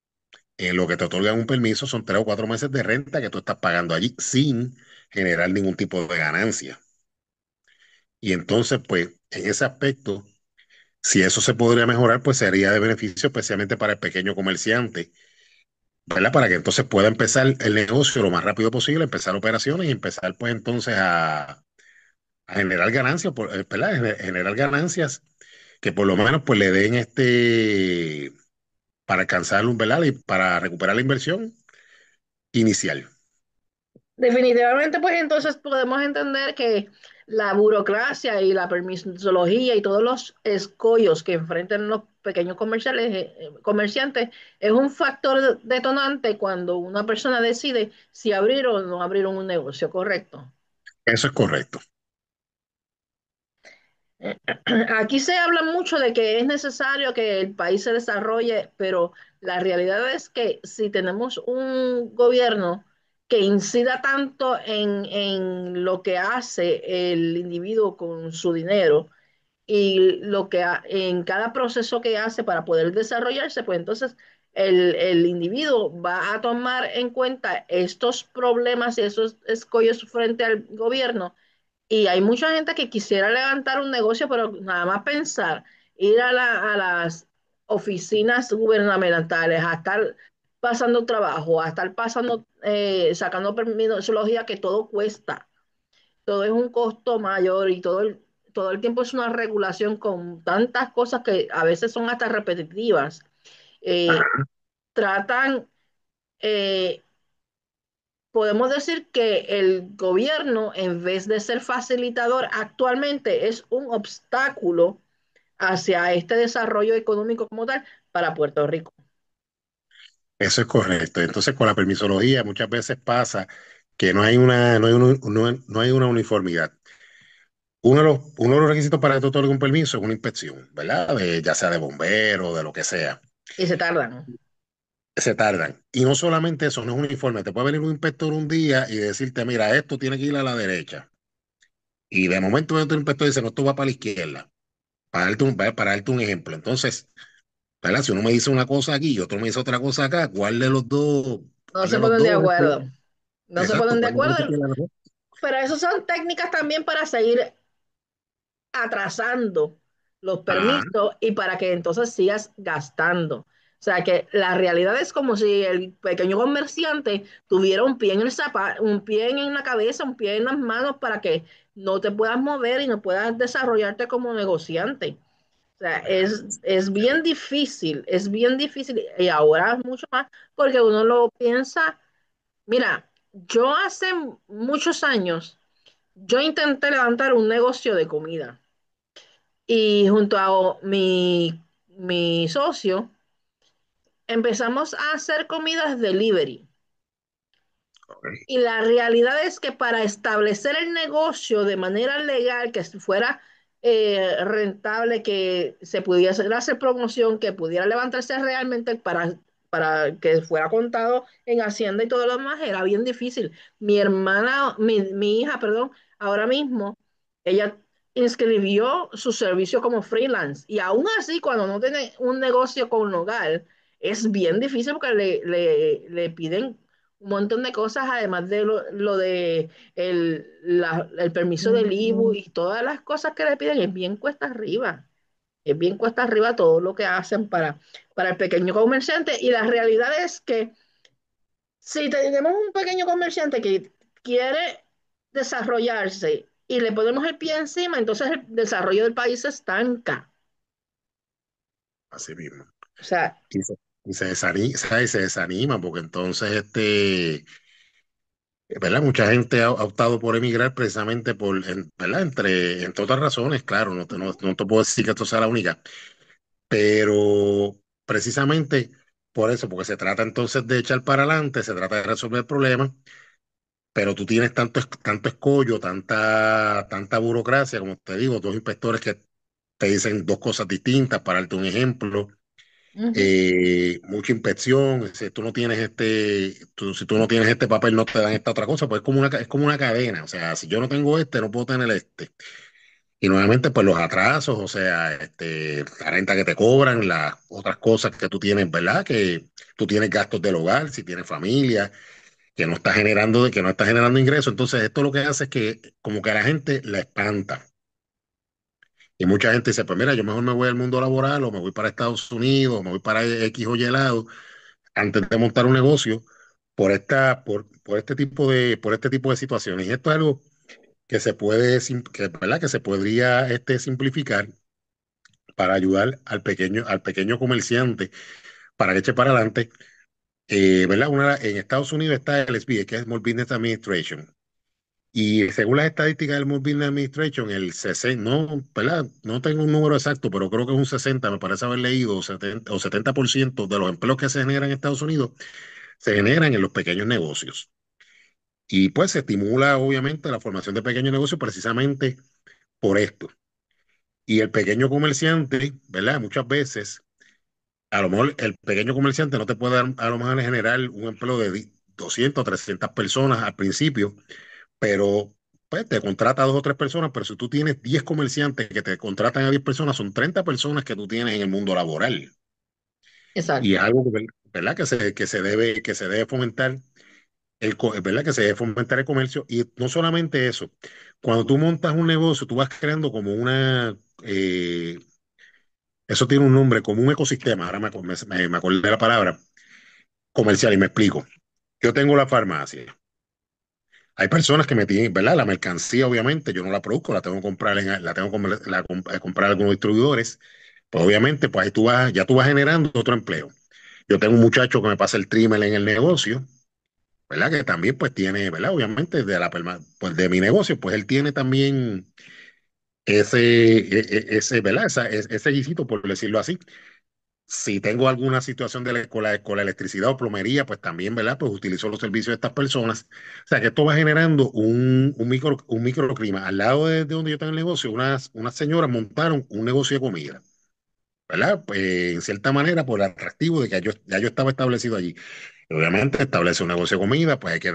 Speaker 2: en lo que te otorgan un permiso son 3 o 4 meses de renta que tú estás pagando allí sin generar ningún tipo de ganancia. Y entonces, pues, en ese aspecto, si eso se podría mejorar, pues sería de beneficio, especialmente para el pequeño comerciante, ¿verdad? Para que entonces pueda empezar el negocio lo más rápido posible, empezar operaciones y empezar pues entonces a generar ganancias, ¿verdad? Generar ganancias que por lo menos pues le den para alcanzar, ¿verdad? Y para recuperar la inversión inicial.
Speaker 1: Definitivamente, pues entonces podemos entender que la burocracia y la permisología y todos los escollos que enfrentan los pequeños comerciantes es un factor detonante cuando una persona decide si abrir o no abrir un negocio, ¿correcto?
Speaker 2: Eso es correcto.
Speaker 1: Aquí se habla mucho de que es necesario que el país se desarrolle, pero la realidad es que si tenemos un gobierno que incida tanto en lo que hace el individuo con su dinero y en cada proceso que hace para poder desarrollarse, pues entonces el individuo va a tomar en cuenta estos problemas y esos escollos frente al gobierno y hay mucha gente que quisiera levantar un negocio, pero nada más pensar ir a las oficinas gubernamentales, a estar pasando trabajo, a estar pasando, sacando permisología, que todo cuesta, todo es un costo mayor y todo el tiempo es una regulación con tantas cosas que a veces son hasta repetitivas. Eh, tratan, eh, podemos decir que el gobierno, en vez de ser facilitador, actualmente es un obstáculo hacia este desarrollo económico como tal para Puerto Rico.
Speaker 2: Eso es correcto. Entonces, con la permisología muchas veces pasa que no hay una uniformidad. Uno de los requisitos para que tú otorgues un permiso es una inspección, ¿verdad? Ya sea de bombero, de lo que sea.
Speaker 1: Y se tardan.
Speaker 2: Se tardan. Y no solamente eso, no es uniforme. Te puede venir un inspector un día y decirte, mira, esto tiene que ir a la derecha. Y de momento otro inspector dice, no, esto va para la izquierda. Para darte un ejemplo. Entonces, ¿verdad? Si uno me dice una cosa aquí y otro me dice otra cosa acá,
Speaker 1: No
Speaker 2: cuál
Speaker 1: se
Speaker 2: de los
Speaker 1: ponen de
Speaker 2: dos?
Speaker 1: acuerdo. No se
Speaker 2: Exacto,
Speaker 1: ponen de
Speaker 2: ¿cuál de los dos
Speaker 1: acuerdo,
Speaker 2: tiene la razón?
Speaker 1: pero eso son técnicas también para seguir atrasando los
Speaker 2: Ajá,
Speaker 1: permisos y para que entonces sigas gastando. O sea que la realidad es como si el pequeño comerciante tuviera un pie en el zapato, un pie en la cabeza, un pie en las manos para que no te puedas mover y no puedas desarrollarte como negociante. O sea, es bien difícil y ahora es mucho más porque uno lo piensa. Mira, yo hace muchos años, yo intenté levantar un negocio de comida y junto a mi socio empezamos a hacer comidas delivery.
Speaker 2: ok.
Speaker 1: Y la realidad es que para establecer el negocio de manera legal, que fuera rentable, que se pudiese hacer promoción, que pudiera levantarse realmente para que fuera contado en Hacienda y todo lo demás, era bien difícil. Mi hija, perdón, ahora mismo, ella inscribió su servicio como freelance y aún así, cuando no tiene un negocio con hogar, es bien difícil porque le piden un montón de cosas, además de lo de el permiso del IBU y todas las cosas que le piden, es bien cuesta arriba. Es bien cuesta arriba todo lo que hacen para el pequeño comerciante. Y la realidad es que si tenemos un pequeño comerciante que quiere desarrollarse y le ponemos el pie encima, entonces el desarrollo del país se estanca.
Speaker 2: Así mismo.
Speaker 1: O sea,
Speaker 2: Y se, se desanima porque entonces, ¿verdad? Mucha gente ha optado por emigrar precisamente ¿verdad? Entre otras razones, claro, no te puedo decir que esto sea la única, pero precisamente por eso, porque se trata entonces de echar para adelante, se trata de resolver problemas, pero tú tienes tanto escollo, tanta burocracia, como te digo, dos inspectores que te dicen dos cosas distintas, para darte un ejemplo.
Speaker 1: ujú,
Speaker 2: Mucha inspección, si tú no tienes este papel no te dan esta otra cosa, pues es como una cadena, o sea, si yo no tengo este, no puedo tener este. Y nuevamente, pues los atrasos, o sea, la renta que te cobran, las otras cosas que tú tienes, ¿verdad? Que tú tienes gastos del hogar, si tienes familia, que no está generando ingresos. Entonces, esto lo que hace es que como que a la gente la espanta. Y mucha gente dice, pues mira, yo mejor me voy al mundo laboral o me voy para Estados Unidos o me voy para X o Y lado antes de montar un negocio por este tipo de situaciones. Y esto es algo que ¿verdad? Que se podría simplificar para ayudar al pequeño comerciante para que eche para adelante. ¿Verdad? En Estados Unidos está el SBA, que es Small Business Administration. Y según las estadísticas del Small Business Administration, el 60, no, ¿verdad? No tengo un número exacto, pero creo que es un 60, me parece haber leído, o 70% de los empleos que se generan en Estados Unidos se generan en los pequeños negocios. Y pues se estimula obviamente la formación de pequeños negocios precisamente por esto. Y el pequeño comerciante, ¿verdad? Muchas veces, a lo mejor el pequeño comerciante no te puede dar, a lo mejor generar un empleo de 200 o 300 personas al principio, pero pues te contrata a dos o tres personas, pero si tú tienes 10 comerciantes que te contratan a 10 personas, son 30 personas que tú tienes en el mundo laboral. Y es
Speaker 1: exacto.
Speaker 2: algo ¿verdad? Que se debe fomentar ¿verdad? Que se debe fomentar el comercio y no solamente eso. Cuando tú montas un negocio, tú vas creando como eso tiene un nombre como un ecosistema, ahora me acordé de la palabra, comercial y me explico. Yo tengo la farmacia. Hay personas que me tienen, ¿verdad? La mercancía, obviamente, yo no la produzco, la tengo que comprar, la tengo que comprar a algunos distribuidores. Pues obviamente, pues ahí ya tú vas generando otro empleo. Yo tengo un muchacho que me pasa el trimmer en el negocio, ¿verdad? Que también pues tiene, ¿verdad? Obviamente pues de mi negocio, pues él tiene también ese, ¿verdad? Ese guisito, por decirlo así. Si tengo alguna situación con la electricidad o plomería, pues también, ¿verdad? Pues utilizo los servicios de estas personas. O sea, que esto va generando un microclima. Al lado de donde yo tengo el negocio, unas señoras montaron un negocio de comida, ¿verdad? Pues en cierta manera, por el atractivo de que ya yo estaba establecido allí. Obviamente, establece un negocio de comida, pues hay que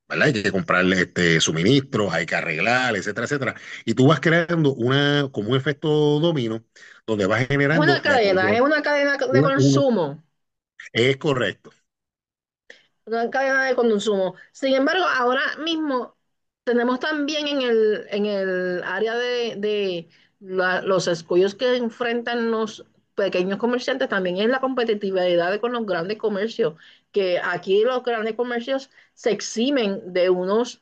Speaker 2: ¿verdad? Hay que comprarle suministros, hay que arreglar, etcétera, etcétera. Y tú vas creando como un efecto dominio, donde vas generando
Speaker 1: Es una cadena de
Speaker 2: una- una-
Speaker 1: consumo.
Speaker 2: es correcto.
Speaker 1: Una cadena de consumo. Sin embargo, ahora mismo tenemos también en el área de los escollos que enfrentan los pequeños comerciantes, también es la competitividad con los grandes comercios, que aquí los grandes comercios se eximen de unos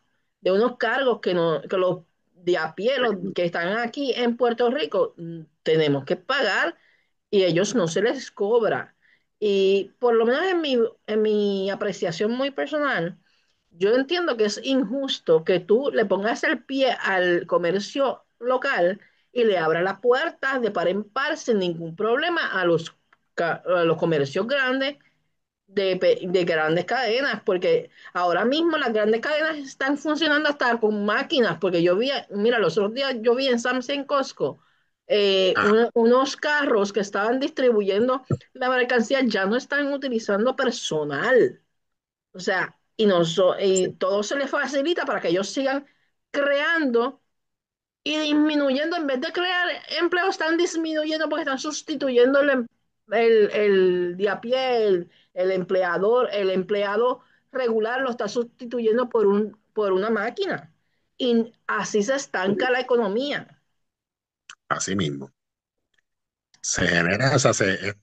Speaker 1: cargos que, no, que los de a pie, los que están aquí en Puerto Rico, tenemos que pagar y ellos no se les cobra. Y por lo menos en mi apreciación muy personal, yo entiendo que es injusto que tú le pongas el pie al comercio local y le abras las puertas de par en par sin ningún problema a los comercios grandes de grandes cadenas, porque ahora mismo las grandes cadenas están funcionando hasta con máquinas, porque yo vi, mira, los otros días yo vi en Sam's y en Costco
Speaker 2: Ah,
Speaker 1: unos carros que estaban distribuyendo la mercancía, ya no están utilizando personal, o sea, y
Speaker 2: sí,
Speaker 1: todo se les facilita para que ellos sigan creando y disminuyendo, en vez de crear empleo, están disminuyendo porque están sustituyendo el de a pie, el empleado regular lo está sustituyendo por una máquina. Y así se estanca la economía.
Speaker 2: así mismo. Se genera, o sea,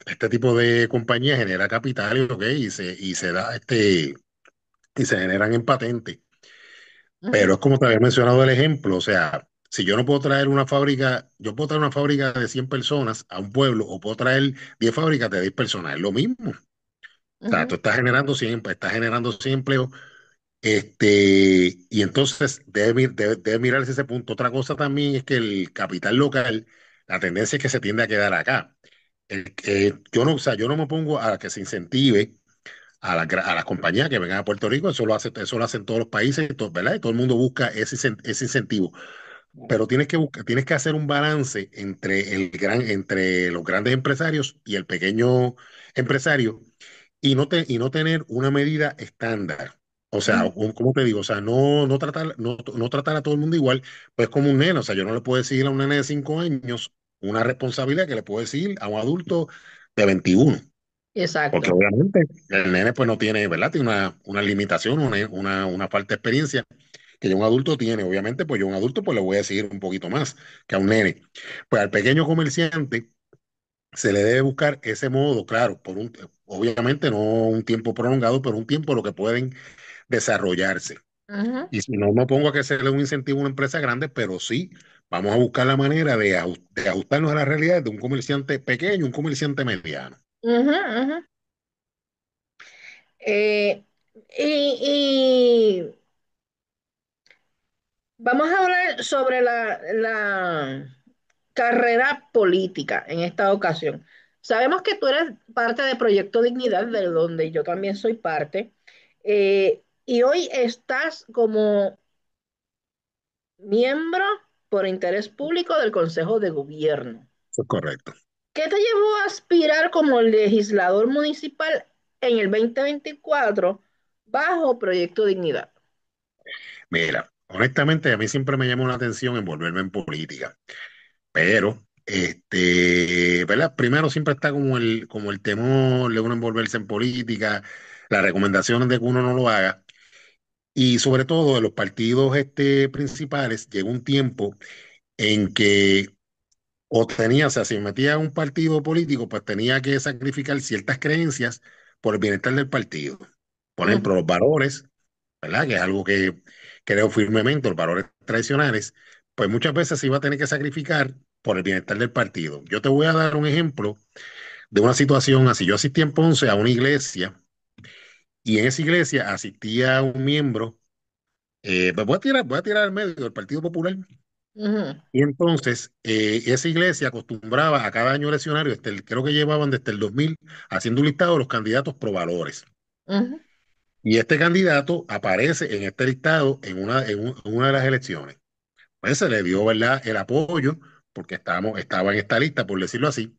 Speaker 2: este tipo de compañía genera capital y, ok, y se da y se generan en patente. Pero
Speaker 1: Ujú,
Speaker 2: es como te había mencionado el ejemplo, o sea, si yo no puedo traer una fábrica, yo puedo traer una fábrica de 100 personas a un pueblo o puedo traer 10 fábricas de 10 personas, es lo mismo. O sea, tú
Speaker 1: ujú,
Speaker 2: estás generando 100 empleos, y entonces debe mirarse ese punto. Otra cosa también es que el capital local, la tendencia es que se tiende a quedar acá. Yo no, o sea, yo no me pongo a que se incentive a las compañías que vengan a Puerto Rico, eso lo hacen todos los países, ¿verdad? Y todo el mundo busca ese incentivo. Pero tienes que hacer un balance entre los grandes empresarios y el pequeño empresario y no tener una medida estándar. O sea,
Speaker 1: ujú,
Speaker 2: ¿cómo te digo? O sea, no tratar a todo el mundo igual, pues como un nene. O sea, yo no le puedo decir a un nene de 5 años una responsabilidad que le puedo decir a un adulto de 21. Porque
Speaker 1: exacto.
Speaker 2: obviamente el nene pues no tiene, ¿verdad? Tiene una limitación, una falta de experiencia que ya un adulto tiene. Obviamente, pues yo a un adulto pues le voy a decir un poquito más que a un nene. Pues al pequeño comerciante se le debe buscar ese modo, claro, obviamente no un tiempo prolongado, pero un tiempo en lo que pueden desarrollarse.
Speaker 1: Ujú,
Speaker 2: Y si no me pongo a que se le dé un incentivo a una empresa grande, pero sí, vamos a buscar la manera de ajustarnos a la realidad de un comerciante pequeño, un comerciante mediano.
Speaker 1: ujú, ujú. Eh, y vamos a hablar sobre la carrera política en esta ocasión. Sabemos que tú eres parte de Proyecto Dignidad, de donde yo también soy parte, y hoy estás como miembro por interés público del Consejo de Gobierno.
Speaker 2: Eso es correcto.
Speaker 1: ¿Qué te llevó a aspirar como legislador municipal en el 2024 bajo Proyecto Dignidad?
Speaker 2: Mira, honestamente a mí siempre me llamó la atención envolverme en política, pero ¿verdad? Primero siempre está como el temor de uno envolverse en política, las recomendaciones de que uno no lo haga, y sobre todo de los partidos principales llega un tiempo en que o tenía, o sea, si me metía en un partido político, pues tenía que sacrificar ciertas creencias por el bienestar del partido. Por ejemplo,
Speaker 1: Ujú,
Speaker 2: los valores, ¿verdad? Que es algo que creo firmemente, los valores tradicionales, pues muchas veces se iba a tener que sacrificar por el bienestar del partido. Yo te voy a dar un ejemplo de una situación así. Yo asistí en Ponce a una iglesia y en esa iglesia asistía un miembro, pues voy a tirar al medio del Partido Popular.
Speaker 1: ujú,
Speaker 2: Y entonces, esa iglesia acostumbraba a cada año eleccionario, creo que llevaban desde el 2000 haciendo un listado de los candidatos pro valores.
Speaker 1: ujú.
Speaker 2: Y este candidato aparece en este listado en una de las elecciones. Pues se le dio, ¿verdad?, el apoyo, porque estaba en esta lista, por decirlo así,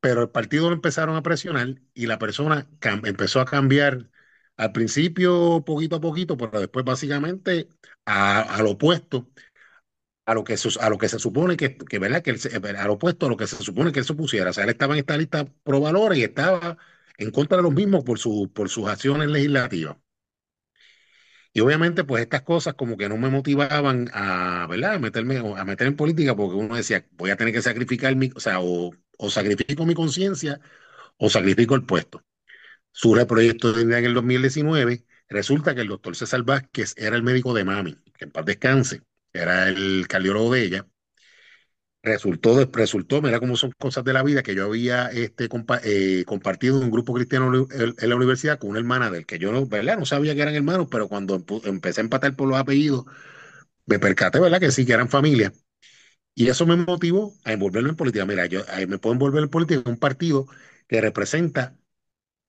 Speaker 2: pero el partido lo empezaron a presionar y la persona empezó a cambiar al principio poquito a poquito, pero después básicamente al opuesto a lo que se supone ¿verdad? Al opuesto a lo que se supone que él supusiera. O sea, él estaba en esta lista pro valores y estaba en contra de los mismos por sus acciones legislativas. Y obviamente, pues estas cosas como que no me motivaban a, ¿verdad? A meter en política porque uno decía, voy a tener que sacrificar o sea, o sacrifico mi conciencia o sacrifico el puesto. Surge el proyecto de Dignidad en el 2019. Resulta que el doctor César Vázquez era el médico de mami, que en paz descanse, era el cardiólogo de ella. Mira cómo son cosas de la vida, que yo había compartido un grupo cristiano en la universidad con una hermana del que yo no, ¿verdad? No sabía que eran hermanos, pero cuando empecé a empatar por los apellidos, me percaté, ¿verdad? Que sí, que eran familia. Y eso me motivó a envolverme en política. Mira, yo me puedo envolver en política en un partido que representa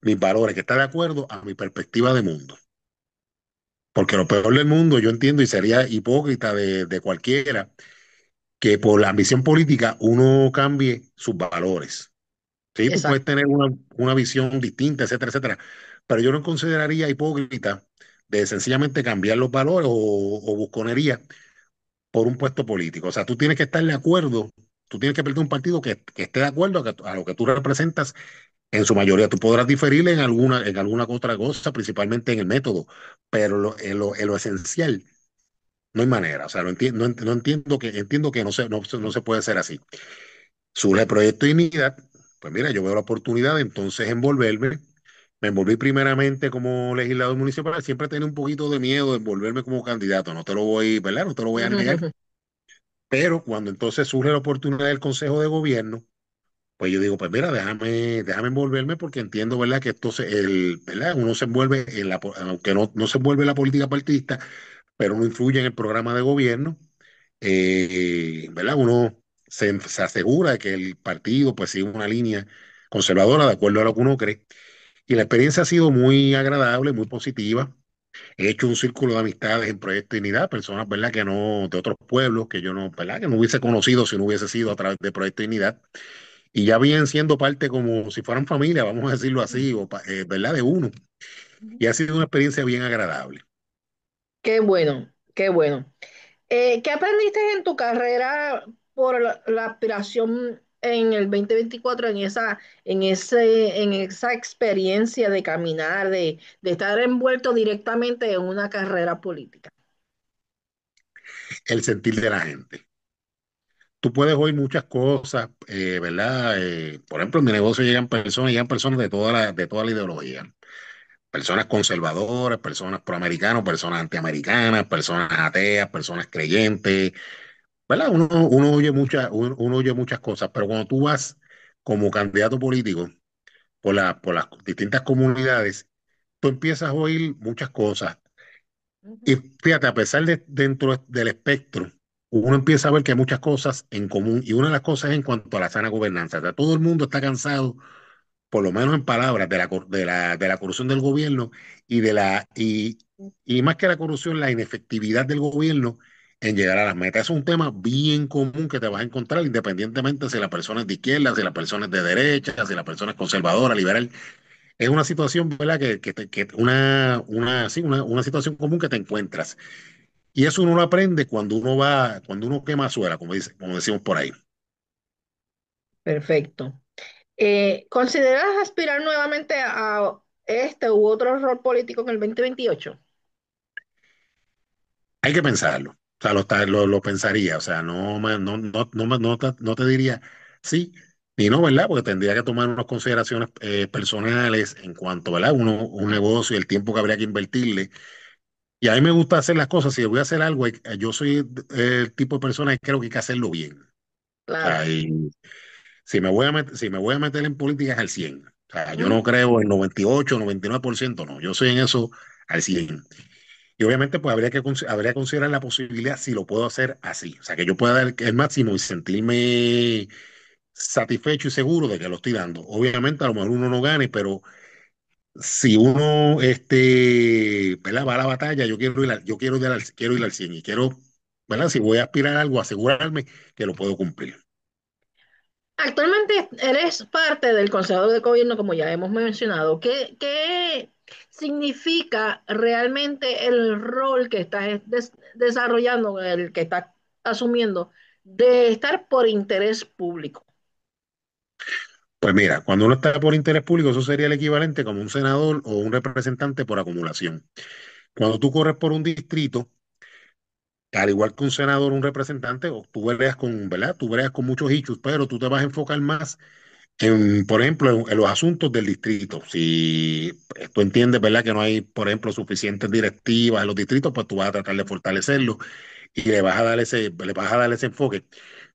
Speaker 2: mis valores, que está de acuerdo a mi perspectiva de mundo. Porque lo peor del mundo, yo entiendo, y sería hipócrita de cualquiera, que por la ambición política uno cambie sus valores. Sí, tú puedes
Speaker 1: Exacto.
Speaker 2: tener una visión distinta, etcétera, etcétera, pero yo no consideraría hipócrita de sencillamente cambiar los valores o busconería por un puesto político. O sea, tú tienes que estar de acuerdo, tú tienes que perder un partido que esté de acuerdo a lo que tú representas en su mayoría. Tú podrás diferir en alguna otra cosa, principalmente en el método, pero en lo esencial no hay manera. O sea, no entiendo que no se puede ser así. Surge el proyecto de Dignidad, pues mira, yo veo la oportunidad de entonces envolverme. Me envolví primeramente como legislador municipal, siempre tenía un poquito de miedo de envolverme como candidato, no te lo voy, ¿verdad? No te lo voy a negar, pero cuando entonces surge la oportunidad del Consejo de Gobierno, pues yo digo, pues mira, déjame envolverme porque entiendo, ¿verdad? Que ¿verdad? Uno se envuelve aunque no se envuelve en la política partidista, pero uno influye en el programa de gobierno, ¿verdad? Uno se asegura de que el partido pues sigue una línea conservadora de acuerdo a lo que uno cree. Y la experiencia ha sido muy agradable, muy positiva. He hecho un círculo de amistades en Proyecto Dignidad, personas, ¿verdad? Que no, de otros pueblos que yo no, ¿verdad? Que no hubiese conocido si no hubiese sido a través de Proyecto Dignidad. Y ya vienen siendo parte como si fueran familia, vamos a decirlo así, ¿verdad? De uno. Y ha sido una experiencia bien agradable.
Speaker 1: Qué bueno, qué bueno. ¿Qué aprendiste en tu carrera por la aspiración en el 2024 en esa experiencia de caminar, de estar envuelto directamente en una carrera política?
Speaker 2: El sentir de la gente. Tú puedes oír muchas cosas, ¿verdad? Por ejemplo, en mi negocio llegan personas de toda la ideología. Personas conservadoras, personas proamericanas, personas antiamericanas, personas ateas, personas creyentes, ¿verdad? Uno oye muchas cosas, pero cuando tú vas como candidato político por las distintas comunidades, tú empiezas a oír muchas cosas. Y
Speaker 1: Ujú,
Speaker 2: fíjate, a pesar de dentro del espectro, uno empieza a ver que hay muchas cosas en común. Y una de las cosas es en cuanto a la sana gobernanza. O sea, todo el mundo está cansado, por lo menos en palabras, de la corrupción del gobierno y y más que la corrupción, la inefectividad del gobierno en llegar a las metas. Es un tema bien común que te vas a encontrar, independientemente si la persona es de izquierda, si la persona es de derecha, si la persona es conservadora, liberal. Es una situación, ¿verdad? Sí, una situación común que te encuentras. Y eso uno lo aprende cuando uno quema suela, como decimos por ahí.
Speaker 1: perfecto. ¿Consideras aspirar nuevamente a este u otro rol político en el 2028?
Speaker 2: Hay que pensarlo. sea, lo pensaría, o sea, no te diría sí ni no, ¿verdad? Porque tendría que tomar unas consideraciones personales en cuanto, ¿verdad? Un negocio y el tiempo que habría que invertirle. Y a mí me gusta hacer las cosas, si voy a hacer algo, yo soy el tipo de persona que creo que hay que hacerlo bien. O
Speaker 1: Claro.
Speaker 2: sea, y si me voy a meter en política es al 100. O sea, yo
Speaker 1: Ujú.
Speaker 2: no creo en 98, 99%, no, yo soy en eso al 100. Y obviamente, pues habría que considerar la posibilidad si lo puedo hacer así. O sea, que yo pueda dar el máximo y sentirme satisfecho y seguro de que lo estoy dando. Obviamente, a lo mejor uno no gane, pero si uno ¿verdad? Va a la batalla, quiero ir al 100 y quiero, ¿verdad? Si voy a aspirar a algo, asegurarme que lo puedo cumplir.
Speaker 1: Actualmente eres parte del Consejo de Gobierno, como ya hemos mencionado. ¿Qué significa realmente el rol que estás desarrollando, el que estás asumiendo, de estar por interés público?
Speaker 2: Pues mira, cuando uno está por interés público, eso sería el equivalente como un senador o un representante por acumulación. Cuando tú corres por un distrito, al igual que un senador o un representante, o tú bregas con, ¿verdad? Tú bregas con muchos hechos, pero tú te vas a enfocar más en, por ejemplo, en los asuntos del distrito. Si tú entiendes, ¿verdad? Que no hay, por ejemplo, suficientes directivas en los distritos, pues tú vas a tratar de fortalecerlo y le vas a dar ese enfoque.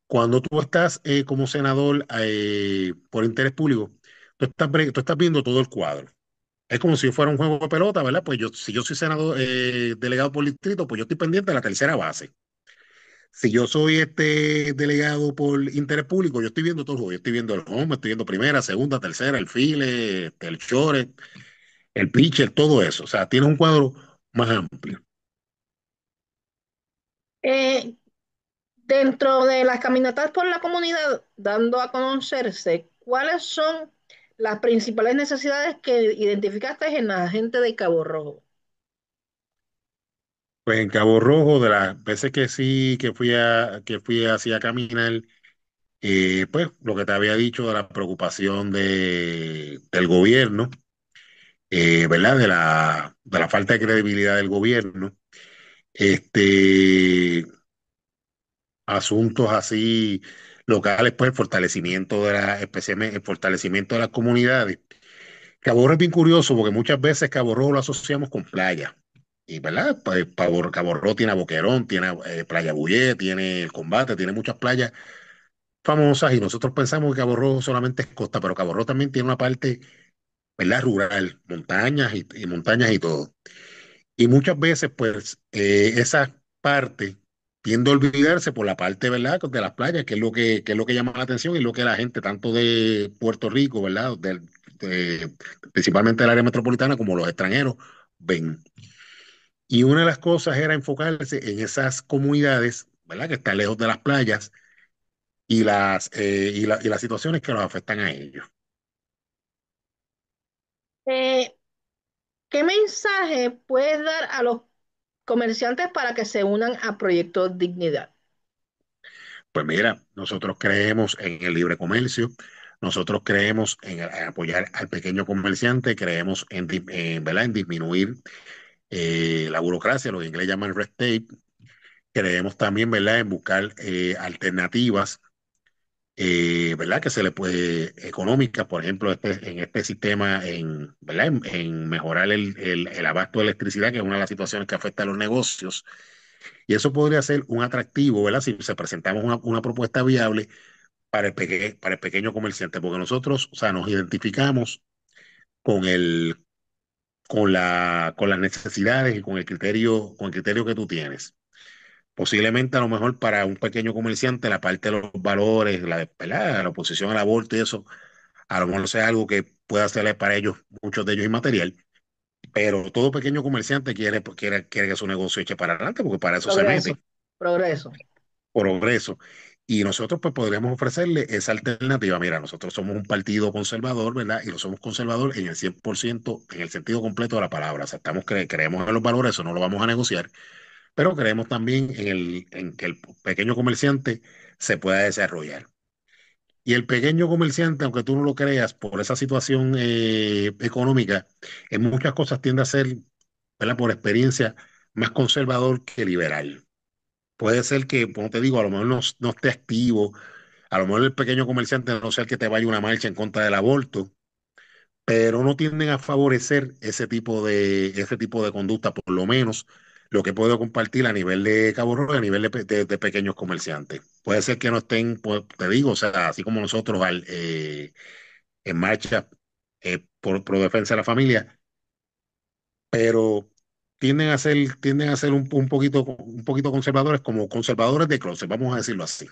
Speaker 2: Cuando tú estás como senador por interés público, tú estás viendo todo el cuadro. Es como si fuera un juego de pelota, ¿verdad? Pues si yo soy senador delegado por distrito, pues yo estoy pendiente de la tercera base. Si yo soy delegado por interés público, yo estoy viendo todo el juego. Yo estoy viendo el home, estoy viendo primera, segunda, tercera, el file, el short, el pitcher, todo eso. O sea, tiene un cuadro más amplio.
Speaker 1: Eh, Dentro de las caminatas por la comunidad, dando a conocerse, ¿cuáles son las principales necesidades que identificaste en la gente de Cabo Rojo?
Speaker 2: Pues en Cabo Rojo, de las veces que sí, que fui así a caminar, pues lo que te había dicho de la preocupación del gobierno, ¿verdad? De la falta de credibilidad del gobierno, este, asuntos así locales, pues especialmente el fortalecimiento de las comunidades. Cabo Rojo es bien curioso porque muchas veces Cabo Rojo lo asociamos con playa. Y, ¿verdad? Pues, Cabo Rojo tiene a Boquerón, tiene Playa Bullé, tiene El Combate, tiene muchas playas famosas y nosotros pensamos que Cabo Rojo solamente es costa, pero Cabo Rojo también tiene una parte, ¿verdad? Rural, montañas y montañas y todo. Y muchas veces, pues, esa parte tiende a olvidarse por la parte, ¿verdad? De las playas, que es lo que llama la atención y lo que la gente, tanto de Puerto Rico, ¿verdad? Principalmente del área metropolitana, como los extranjeros, ven. Y una de las cosas era enfocarse en esas comunidades, ¿verdad? Que están lejos de las playas y las situaciones que los afectan a ellos.
Speaker 1: Eh, ¿Qué mensaje puedes dar a los comerciantes para que se unan a Proyecto Dignidad?
Speaker 2: Pues mira, nosotros creemos en el libre comercio, nosotros creemos en apoyar al pequeño comerciante, creemos ¿verdad? En disminuir la burocracia, lo que en inglés llaman red tape, creemos también, ¿verdad? En buscar alternativas, ¿verdad? Que se le puede, económicas, por ejemplo, en este sistema, ¿verdad? En mejorar el abasto de electricidad, que es una de las situaciones que afecta a los negocios. Y eso podría ser un atractivo, ¿verdad? Si se presentamos una propuesta viable para el pequeño comerciante, porque nosotros, o sea, nos identificamos con con las necesidades y con el criterio que tú tienes. Posiblemente a lo mejor para un pequeño comerciante la parte de los valores, ¿verdad? La oposición al aborto y eso, a lo mejor sea algo que pueda hacerle para ellos, muchos de ellos inmaterial, pero todo pequeño comerciante quiere que su negocio eche para adelante, porque para eso se
Speaker 1: Progreso,
Speaker 2: mete.
Speaker 1: progreso.
Speaker 2: Progreso. Y nosotros pues podríamos ofrecerle esa alternativa. Mira, nosotros somos un partido conservador, ¿verdad? Y lo somos conservador en el 100%, en el sentido completo de la palabra. O sea, creemos en los valores, eso no lo vamos a negociar, pero creemos también en que el pequeño comerciante se pueda desarrollar. Y el pequeño comerciante, aunque tú no lo creas, por esa situación económica, en muchas cosas tiende a ser, ¿verdad? Por experiencia, más conservador que liberal. puede ser que, como te digo, a lo mejor no esté activo, a lo mejor el pequeño comerciante no sea el que te vaya a una marcha en contra del aborto, pero no tienden a favorecer ese tipo de conducta, por lo menos lo que puedo compartir a nivel de Cabo Rojo, a nivel de pequeños comerciantes. Puede ser que no estén, pues, te digo, o sea, así como nosotros en marcha por defensa de la familia, pero tienden a ser un poquito conservadores, como conservadores de closet, vamos a decirlo así.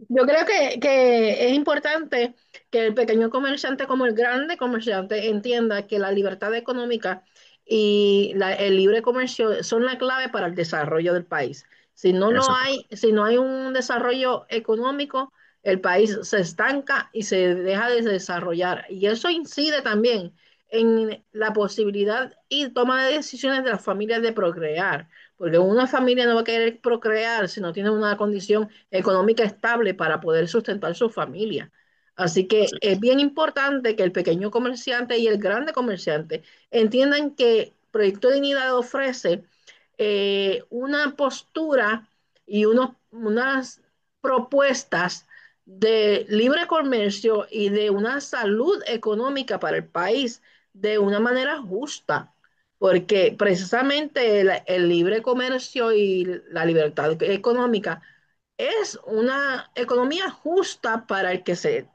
Speaker 1: Yo creo que es importante que el pequeño comerciante como el grande comerciante entienda que la libertad económica y el libre comercio son la clave para el desarrollo del país. Si no lo
Speaker 2: Eso,
Speaker 1: hay, si no hay un desarrollo económico, el país se estanca y se deja de desarrollar. Y eso incide también en la posibilidad y toma de decisiones de las familias de procrear, porque una familia no va a querer procrear si no tiene una condición económica estable para poder sustentar su familia. Así que
Speaker 2: así,
Speaker 1: es bien importante que el pequeño comerciante y el grande comerciante entiendan que Proyecto Dignidad ofrece una postura y unas propuestas de libre comercio y de una salud económica para el país de una manera justa, porque precisamente el libre comercio y la libertad económica es una economía justa para el que se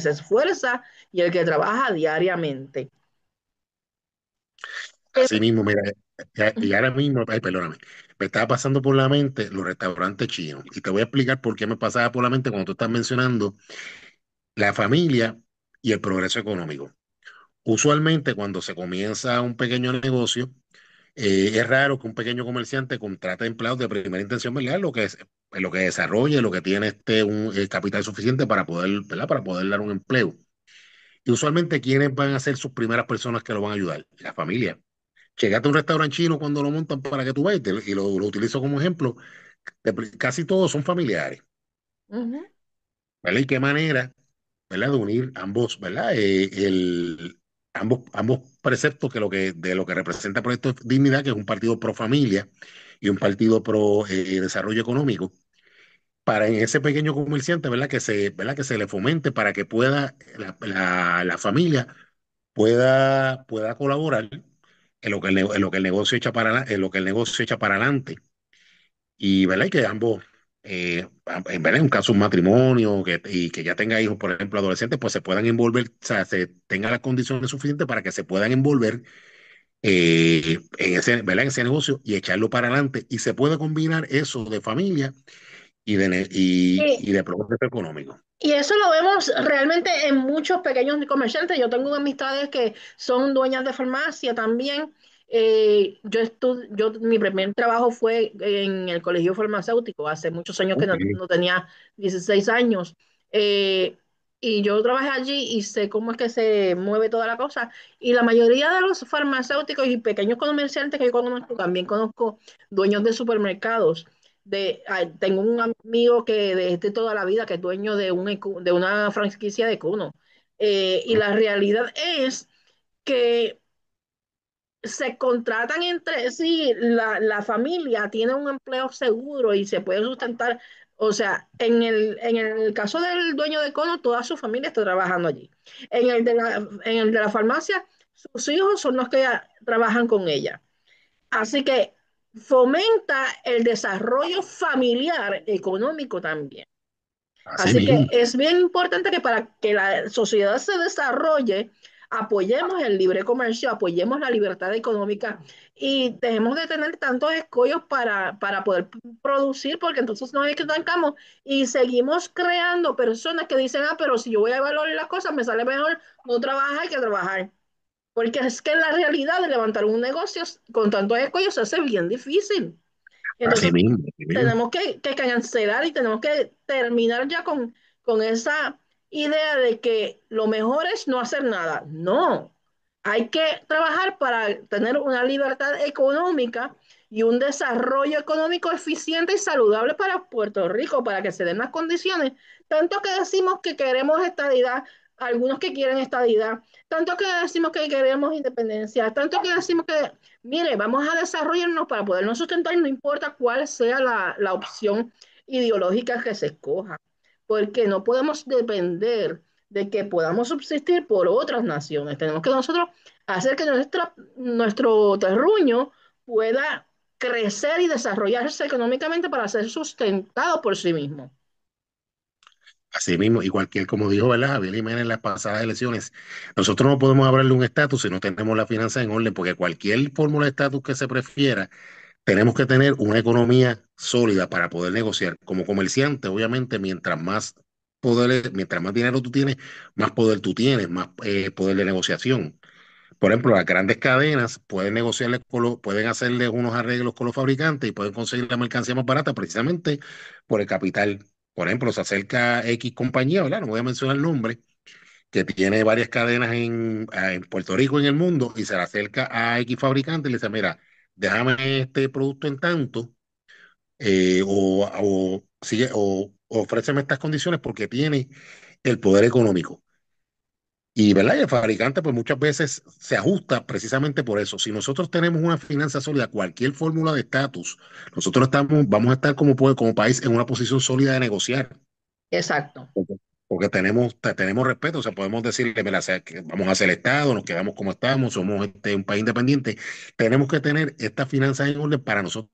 Speaker 1: esfuerza y el que trabaja diariamente. Eh,
Speaker 2: así mismo, mira, y ahora mismo, ay, perdóname, me estaba pasando por la mente los restaurantes chinos. Y te voy a explicar por qué me pasaba por la mente cuando tú estás mencionando la familia y el progreso económico. Usualmente, cuando se comienza un pequeño negocio, es raro que un pequeño comerciante contrate empleados de primera intención, ¿verdad? Lo que desarrolle, lo que tiene un capital suficiente para poder, ¿verdad? Para poder dar un empleo. Y usualmente, ¿quiénes van a ser sus primeras personas que lo van a ayudar? La familia. Llegate a un restaurante chino cuando lo montan para que tú veas, y lo utilizo como ejemplo, casi todos son familiares,
Speaker 1: Ujú.
Speaker 2: ¿verdad? Y qué manera, ¿verdad? De unir ambos, ¿verdad? Ambos preceptos de lo que representa Proyecto Dignidad, que es un partido pro familia y un partido pro desarrollo económico, para en ese pequeño comerciante, ¿verdad? Que se le fomente para que pueda, la familia pueda colaborar en lo que el negocio en lo que el negocio echa para adelante. Y, ¿verdad? Y que ambos, ¿verdad? En un caso un matrimonio y que ya tenga hijos, por ejemplo, adolescentes, pues se puedan envolver, o sea, se tengan las condiciones suficientes para que se puedan envolver ¿verdad? En ese negocio y echarlo para adelante. Y se puede combinar eso de familia
Speaker 1: Y,
Speaker 2: y de progreso económico.
Speaker 1: y eso lo vemos realmente en muchos pequeños comerciantes. Yo tengo amistades que son dueñas de farmacia también. Mi primer trabajo fue en el colegio farmacéutico, hace muchos años que
Speaker 2: Ok.
Speaker 1: no tenía 16 años. Eh, y yo trabajé allí y sé cómo es que se mueve toda la cosa. Y la mayoría de los farmacéuticos y pequeños comerciantes que yo conozco, también conozco dueños de supermercados tengo un amigo que desde toda la vida que es dueño de una franquicia de Cuno. Y la realidad es que se contratan entre sí, la familia tiene un empleo seguro y se puede sustentar. O sea, en el caso del dueño de Cono, toda su familia está trabajando allí. En el de la farmacia, sus hijos son los que trabajan con ella. Así que fomenta el desarrollo familiar económico también.
Speaker 2: Así
Speaker 1: Así que
Speaker 2: mismo,
Speaker 1: es bien importante que para que la sociedad se desarrolle, apoyemos el libre comercio, apoyemos la libertad económica y dejemos de tener tantos escollos para poder producir, porque entonces nos estancamos y seguimos creando personas que dicen, ah, pero si yo voy a evaluar las cosas, me sale mejor no trabajar que trabajar. Porque es que la realidad de levantar un negocio con tantos escollos se hace bien difícil.
Speaker 2: así
Speaker 1: Entonces,
Speaker 2: mismo, así mismo.
Speaker 1: tenemos que cancelar y tenemos que terminar ya con esa idea de que lo mejor es no hacer nada. No, hay que trabajar para tener una libertad económica y un desarrollo económico eficiente y saludable para Puerto Rico, para que se den las condiciones. Tanto que decimos que queremos estabilidad, algunos que quieren estadidad, tanto que decimos que queremos independencia, tanto que decimos que, mire, vamos a desarrollarnos para podernos sustentar, no importa cuál sea la opción ideológica que se escoja, porque no podemos depender de que podamos subsistir por otras naciones. Tenemos que nosotros hacer que nuestro terruño pueda crecer y desarrollarse económicamente para ser sustentado por sí mismo.
Speaker 2: Así mismo, y cualquier, como dijo, ¿verdad? Javier Jiménez en las pasadas elecciones, nosotros no podemos hablarle un estatus si no tenemos la finanza en orden, porque cualquier fórmula de estatus que se prefiera, tenemos que tener una economía sólida para poder negociar. Como comerciante, obviamente, mientras más dinero tú tienes, más poder tú tienes, más poder de negociación. Por ejemplo, las grandes cadenas pueden pueden hacerle unos arreglos con los fabricantes y pueden conseguir la mercancía más barata precisamente por el capital. Por ejemplo, se acerca X compañía, ¿verdad? No voy a mencionar el nombre, que tiene varias cadenas en Puerto Rico y en el mundo y se le acerca a X fabricante y le dice, mira, déjame este producto en tanto o ofréceme estas condiciones porque tiene el poder económico. Y, ¿verdad? Y el fabricante, pues muchas veces se ajusta precisamente por eso. Si nosotros tenemos una finanza sólida, cualquier fórmula de estatus, vamos a estar como país en una posición sólida de negociar.
Speaker 1: Exacto.
Speaker 2: Porque tenemos respeto, o sea, podemos decirle, mira, o sea, que vamos a hacer el Estado, nos quedamos como estamos, somos un país independiente. Tenemos que tener estas finanzas en orden para nosotros